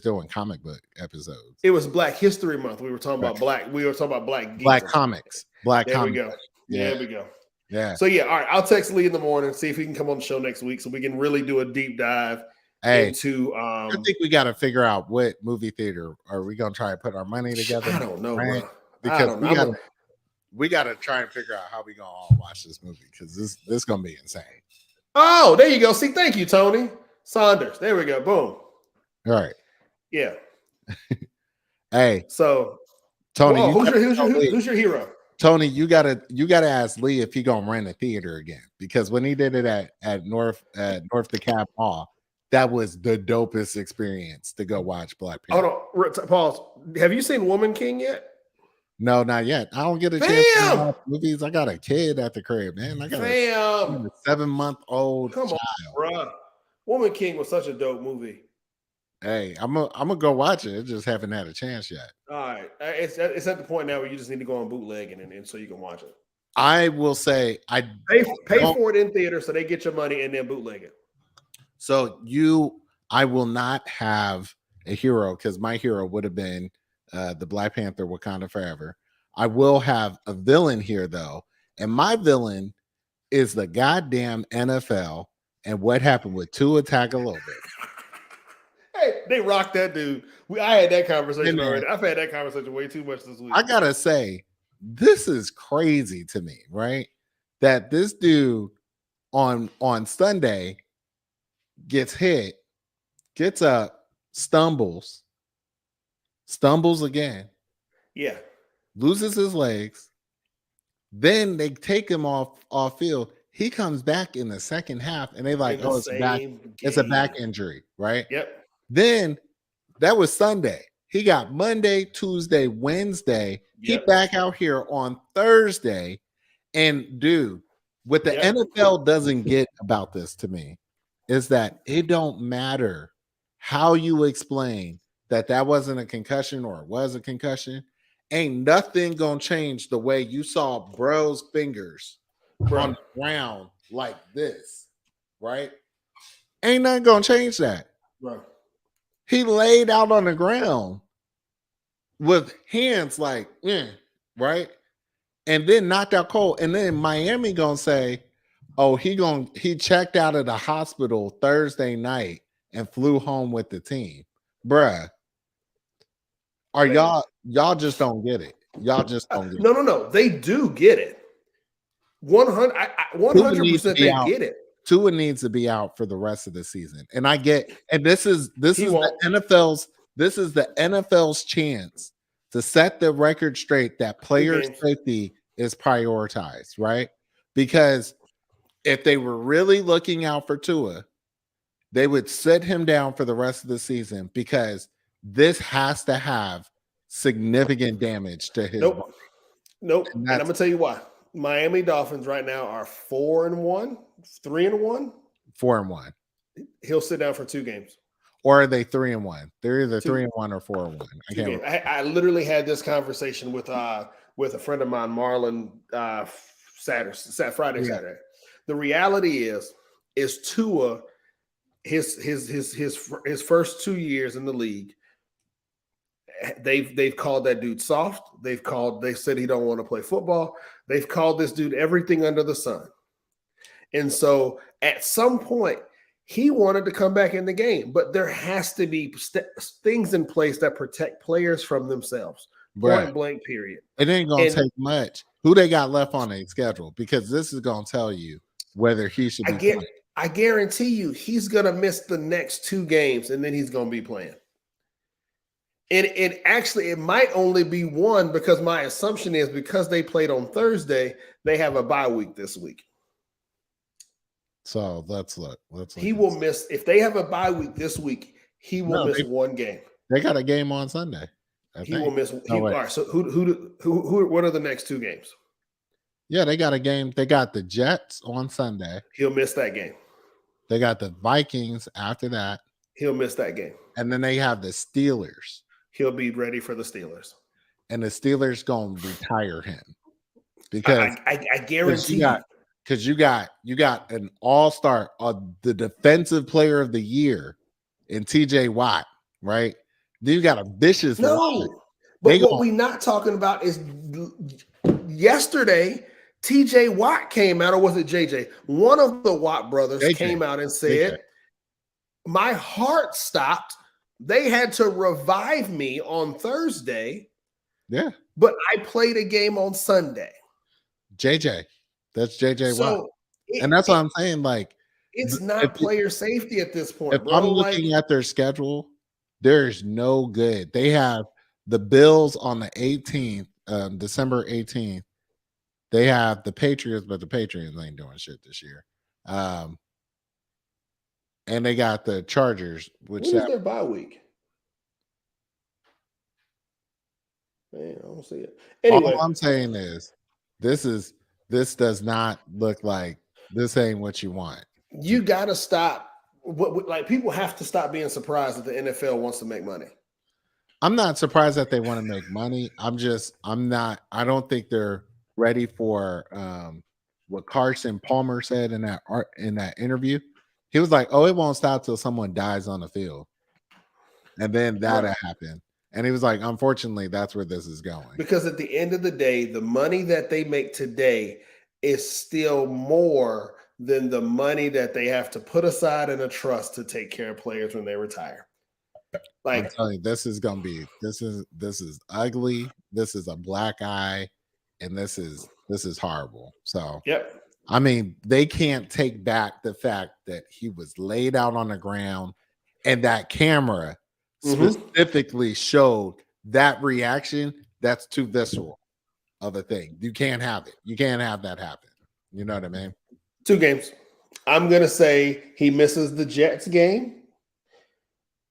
doing comic book episodes. It was Black History Month. We were talking about black. We were talking about black comics. Black there comics. We go. Yeah. There we go. Yeah. So yeah, all right. I'll text Lee in the morning, see if he can come on the show next week, so we can really do a deep dive into. I think we got to figure out what movie theater are we gonna try to put our money together. I don't know, bro. Because we got to try and figure out how we gonna all watch this movie, because this gonna be insane. Oh, there you go. See, thank you, Tony Saunders. There we go. Boom. All right. Yeah. Hey. So, Tony, who's your hero? Tony, you gotta ask Lee if he gonna rent a theater again, because when he did it at North DeKalb Mall, that was the dopest experience to go watch Black Panther. Hold on, pause. Have you seen Woman King yet? No, not yet. I don't get a chance to watch movies. I got a kid at the crib, man. I got a 7-month-old Come child. on, bro. Woman King was such a dope movie. Hey, I'm gonna go watch it. I just haven't had a chance yet. All right, it's at the point now where you just need to go on bootleg and so you can watch it. I will say I pay for it in theater so they get your money and then bootleg it. So I will not have a hero, because my hero would have been the Black Panther Wakanda Forever. I will have a villain here though, and my villain is the goddamn NFL and what happened with Tua Tagovailoa. Hey, they rocked that dude. I had that conversation already. I've had that conversation way too much this week. I gotta say, this is crazy to me, right? That this dude on Sunday gets hit, gets up, stumbles again. Yeah. Loses his legs. Then they take him off field. He comes back in the second half, and they like, it's a back injury, right? Yep. Then that was Sunday. He got Monday, Tuesday, Wednesday. Yep. He back out here on Thursday. And dude, what the NFL doesn't get about this to me is that it don't matter how you explain that wasn't a concussion or it was a concussion. Ain't nothing gonna change the way you saw bro's fingers on the ground like this, right? Ain't nothing gonna change that. Right. He laid out on the ground with hands like, right? And then knocked out cold. And then Miami gonna say, oh, he checked out of the hospital Thursday night and flew home with the team. Bruh, are Man. y'all just don't get it. Y'all just don't get it. No. They do get it. 100, Tua needs to 100% be they out. get it. Tua needs to be out for the rest of the season. And I get, and this is He the won't. NFL's chance to set the record straight that Two player games. safety is prioritized, right? Because if they were really looking out for Tua, they would sit him down for the rest of the season because this has to have significant damage to his body. Nope. And And I'm that's gonna tell you why. Miami Dolphins right now are 4-1, 3-1. 4-1. He'll sit down for 2 games. Or are they 3-1? They're either Two, 3-1 or 4-1. I 2 can't games. remember. I literally had this conversation with a friend of mine, Marlon, Friday, Yeah. Saturday. The reality is Tua, his first 2 years in the league, they've called that dude soft. They said he don't want to play football. They've called this dude everything under the sun. And so at some point, he wanted to come back in the game, but there has to be things in place that protect players from themselves. Bruh, Point blank, period. it ain't gonna And take much. Who they got left on their schedule? Because this is gonna tell you whether he should be playing. I guarantee you he's gonna miss the next 2 games and then he's gonna be playing. And it might only be one because my assumption is because they played on Thursday, they have a bye week this week. So let's look. He will miss if they have a bye week this week. He will miss 1 game. They got a game on Sunday. He will miss. No, all right. So who? What are the next 2 games? Yeah, they got a game. They got the Jets on Sunday. He'll miss that game. They got the Vikings after that. He'll miss that game. And then they have the Steelers. He'll be ready for the Steelers. And the Steelers gonna retire him because I guarantee you. Because you got an all-star, the defensive player of the year in TJ Watt, right? Then you got a vicious line. But what we're not talking about is yesterday, TJ Watt came out, or was it JJ? One of the Watt brothers came out and said, my heart stopped. They had to revive me on Thursday. Yeah. But I played a game on Sunday. JJ. That's JJ Watt. And that's what I'm saying. Like, it's not player safety at this point. If I'm looking at their schedule, there's no good. They have the Bills on the 18th, December 18th. They have the Patriots, but the Patriots ain't doing shit this year. And they got the Chargers, which is their bye week? Man, I don't see it. Anyway, all I'm saying is this does not look like this ain't what you want. You got to stop. Like, people have to stop being surprised that the NFL wants to make money. I'm not surprised that they want to make money. I'm not. I don't think they're ready for what Carson Palmer said in that interview. He was like, "Oh, it won't stop till someone dies on the field," and then that happened. And he was like, "Unfortunately, that's where this is going." Because at the end of the day, the money that they make today is still more than the money that they have to put aside in a trust to take care of players when they retire. Like, I'm telling you, this is ugly. This is a black eye, and this is horrible. So, yep. I mean, they can't take back the fact that he was laid out on the ground, and that camera specifically showed that reaction. That's too visceral of a thing. You can't have it. You can't have that happen. You know what I mean? 2 games. I'm gonna say he misses the Jets game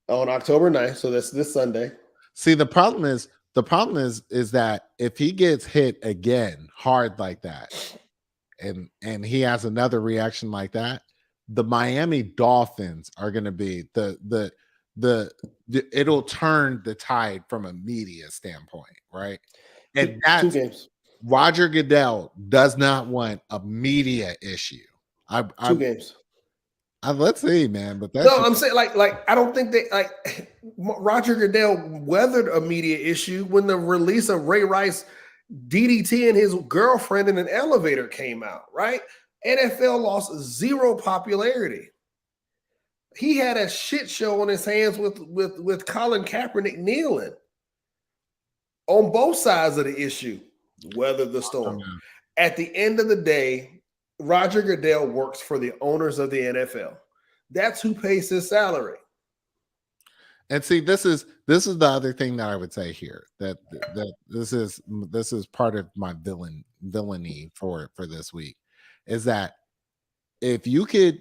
on October 9th. So that's this Sunday. See, the problem is that if he gets hit again hard like that, and he has another reaction like that, the Miami Dolphins are going to be it'll turn the tide from a media standpoint, right? And that's 2 games. Roger Goodell does not want a media issue. 2 games. Let's see, man. But that's No, just, I'm saying like I don't think they like Roger Goodell weathered a media issue when the release of Ray Rice DDT and his girlfriend in an elevator came out, right? NFL lost zero popularity. He had a shit show on his hands with Colin Kaepernick kneeling on both sides of the issue. Weather the storm. At the end of the day, Roger Goodell works for the owners of the NFL. That's who pays his salary. and see, this is the other thing that I would say here, that this is part of my villainy for this week, is that if you could,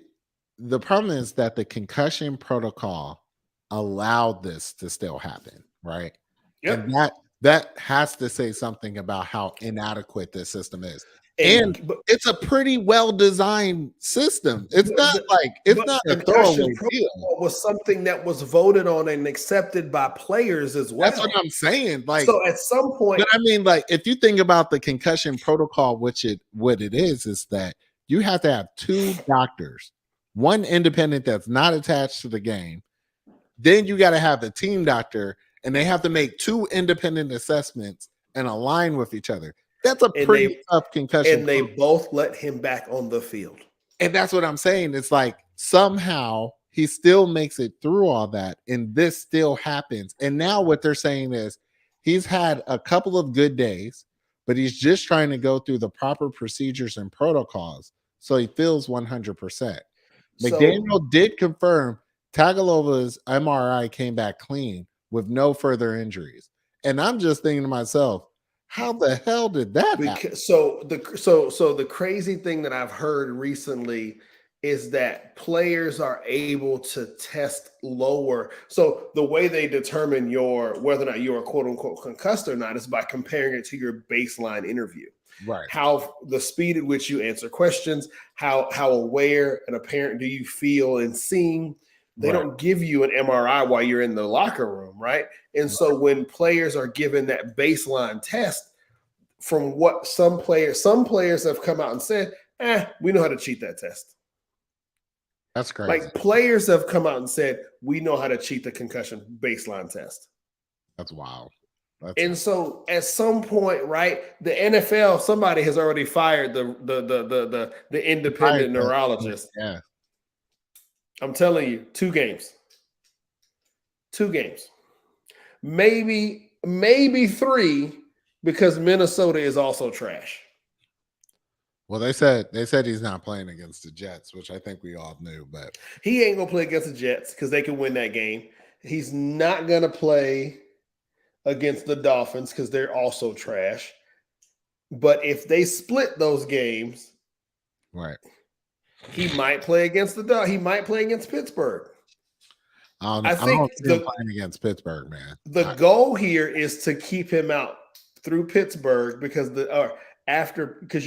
the problem is that the concussion protocol allowed this to still happen, right? Yep. And that has to say something about how inadequate this system is. And But it's a pretty well designed system. It's not like it's not a concussion throwaway deal. protocol was something that was voted on and accepted by players as well. That's what I'm saying. Like, so at some point, but I mean, like, if you think about the concussion protocol, what it is that you have to have two doctors, one independent that's not attached to the game. Then you got to have the team doctor, and they have to make two independent assessments and align with each other. That's a pretty tough concussion. And they both let him back on the field. And that's what I'm saying. It's like somehow he still makes it through all that, and this still happens. And now what they're saying is he's had a couple of good days, but he's just trying to go through the proper procedures and protocols so he feels 100%. McDaniel did confirm Tagalova's MRI came back clean with no further injuries. And I'm just thinking to myself, how the hell did that happen? So the crazy thing that I've heard recently is that players are able to test lower. So the way they determine whether or not you're a quote unquote concussed or not is by comparing it to your baseline interview. Right. How the speed at which you answer questions, how aware and apparent do you feel in seeing. They don't give you an MRI while you're in the locker room, right? And so when players are given that baseline test, from what some players have come out and said, we know how to cheat that test. That's crazy. Like players have come out and said, we know how to cheat the concussion baseline test. That's wild. So at some point, right, the NFL, somebody has already fired the independent neurologist. Yeah. I'm telling you, 2 games. 2 games. Maybe 3 because Minnesota is also trash. Well, they said he's not playing against the Jets, which I think we all knew, but he ain't gonna play against the Jets because they can win that game. He's not gonna play against the Dolphins because they're also trash. But if they split those games, right, he might play against he might play against Pittsburgh. I think him playing against Pittsburgh, man. The goal here is to keep him out through Pittsburgh because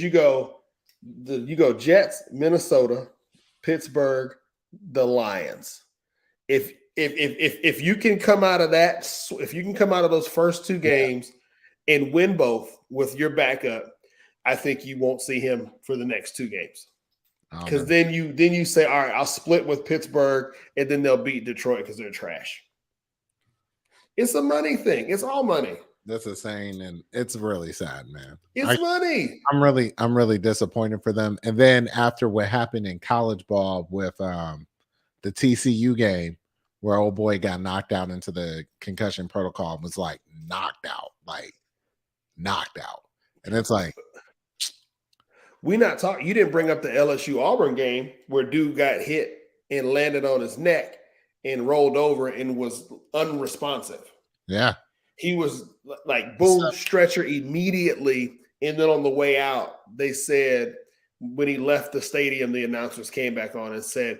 you go Jets, Minnesota, Pittsburgh, the Lions. If you can come out of that, if you can come out of those first 2 games and win both with your backup, I think you won't see him for the next 2 games. Because then you say, all right, I'll split with Pittsburgh, and then they'll beat Detroit because they're trash. It's a money thing. It's all money. That's insane, and it's really sad, man. It's money. I'm really disappointed for them. And then after what happened in college ball with the TCU game, where old boy got knocked out into the concussion protocol, was like knocked out. And it's like, we not talking. You didn't bring up the LSU Auburn game where dude got hit and landed on his neck and rolled over and was unresponsive. Yeah. He was like, boom, stretcher immediately. And then on the way out, they said when he left the stadium, the announcers came back on and said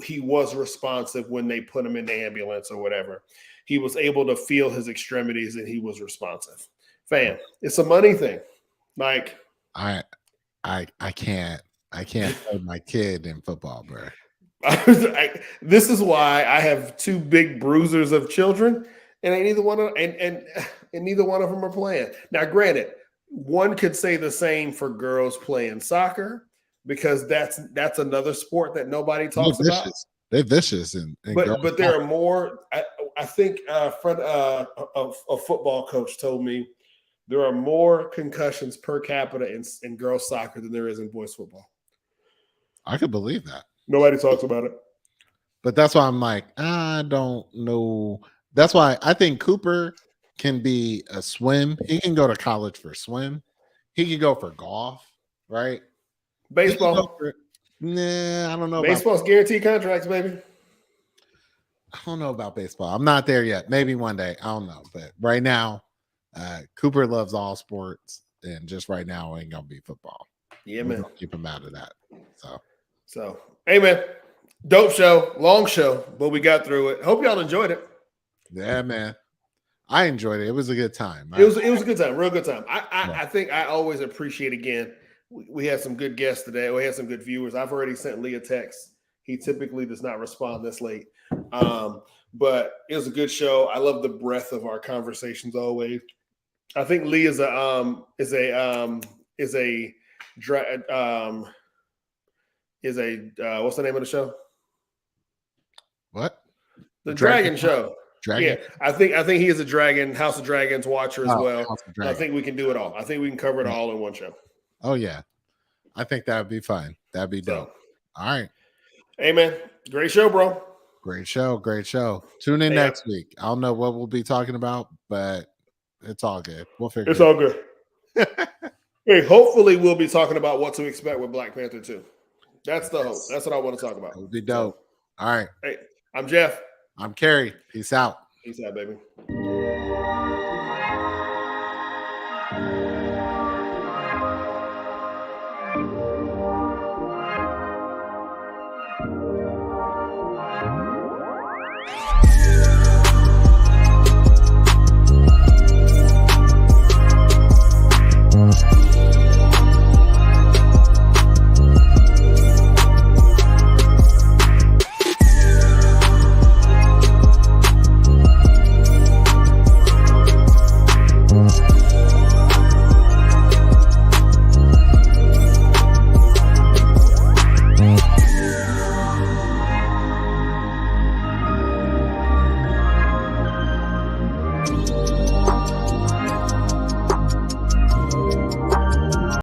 he was responsive when they put him in the ambulance or whatever. He was able to feel his extremities and he was responsive. Fam, it's a money thing. Like, I can't play my kid in football, bro. This is why I have 2 big bruisers of children, and neither one of them are playing. Now, granted, one could say the same for girls playing soccer. because that's another sport that nobody talks They're about. vicious. They're vicious, and But there are more. I think a football coach told me there are more concussions per capita in girls soccer than there is in boys football. I could believe that. Nobody talks about it. But that's why I'm like, I don't know. That's why I think Cooper can be a swim. He can go to college for swim. He could go for golf, right? Baseball. Nah, I don't know. Baseball's guaranteed contracts, baby. I don't know about baseball. I'm not there yet. Maybe one day. I don't know. But right now, Cooper loves all sports, and just right now ain't gonna be football. Yeah, man. Keep him out of that. So, hey, man. Dope show, long show, but we got through it. Hope y'all enjoyed it. Yeah, man. I enjoyed it. It was a good time. It was a good time, real good time. I think I always appreciate, again, we had some good guests today. We had some good viewers. I've already sent Lee a text. He typically does not respond this late. But it was a good show. I love the breadth of our conversations always. I think Lee is what's the name of the show? What? The Dragon Show. Dragon? Yeah, I think he is a Dragon, House of Dragons watcher as well. I think we can do it all. I think we can cover it all in one show. Oh, yeah. I think that would be fine. That'd be dope. All right. Hey, man. Great show, bro. Great show. Great show. Tune in next week. I don't know what we'll be talking about, but it's all good. We'll figure it out. It's all good. Hey, hopefully we'll be talking about what to expect with Black Panther 2. That's the hope. That's what I want to talk about. It would be dope. All right. Hey, I'm Jeff. I'm Kerry. Peace out. Peace out, baby.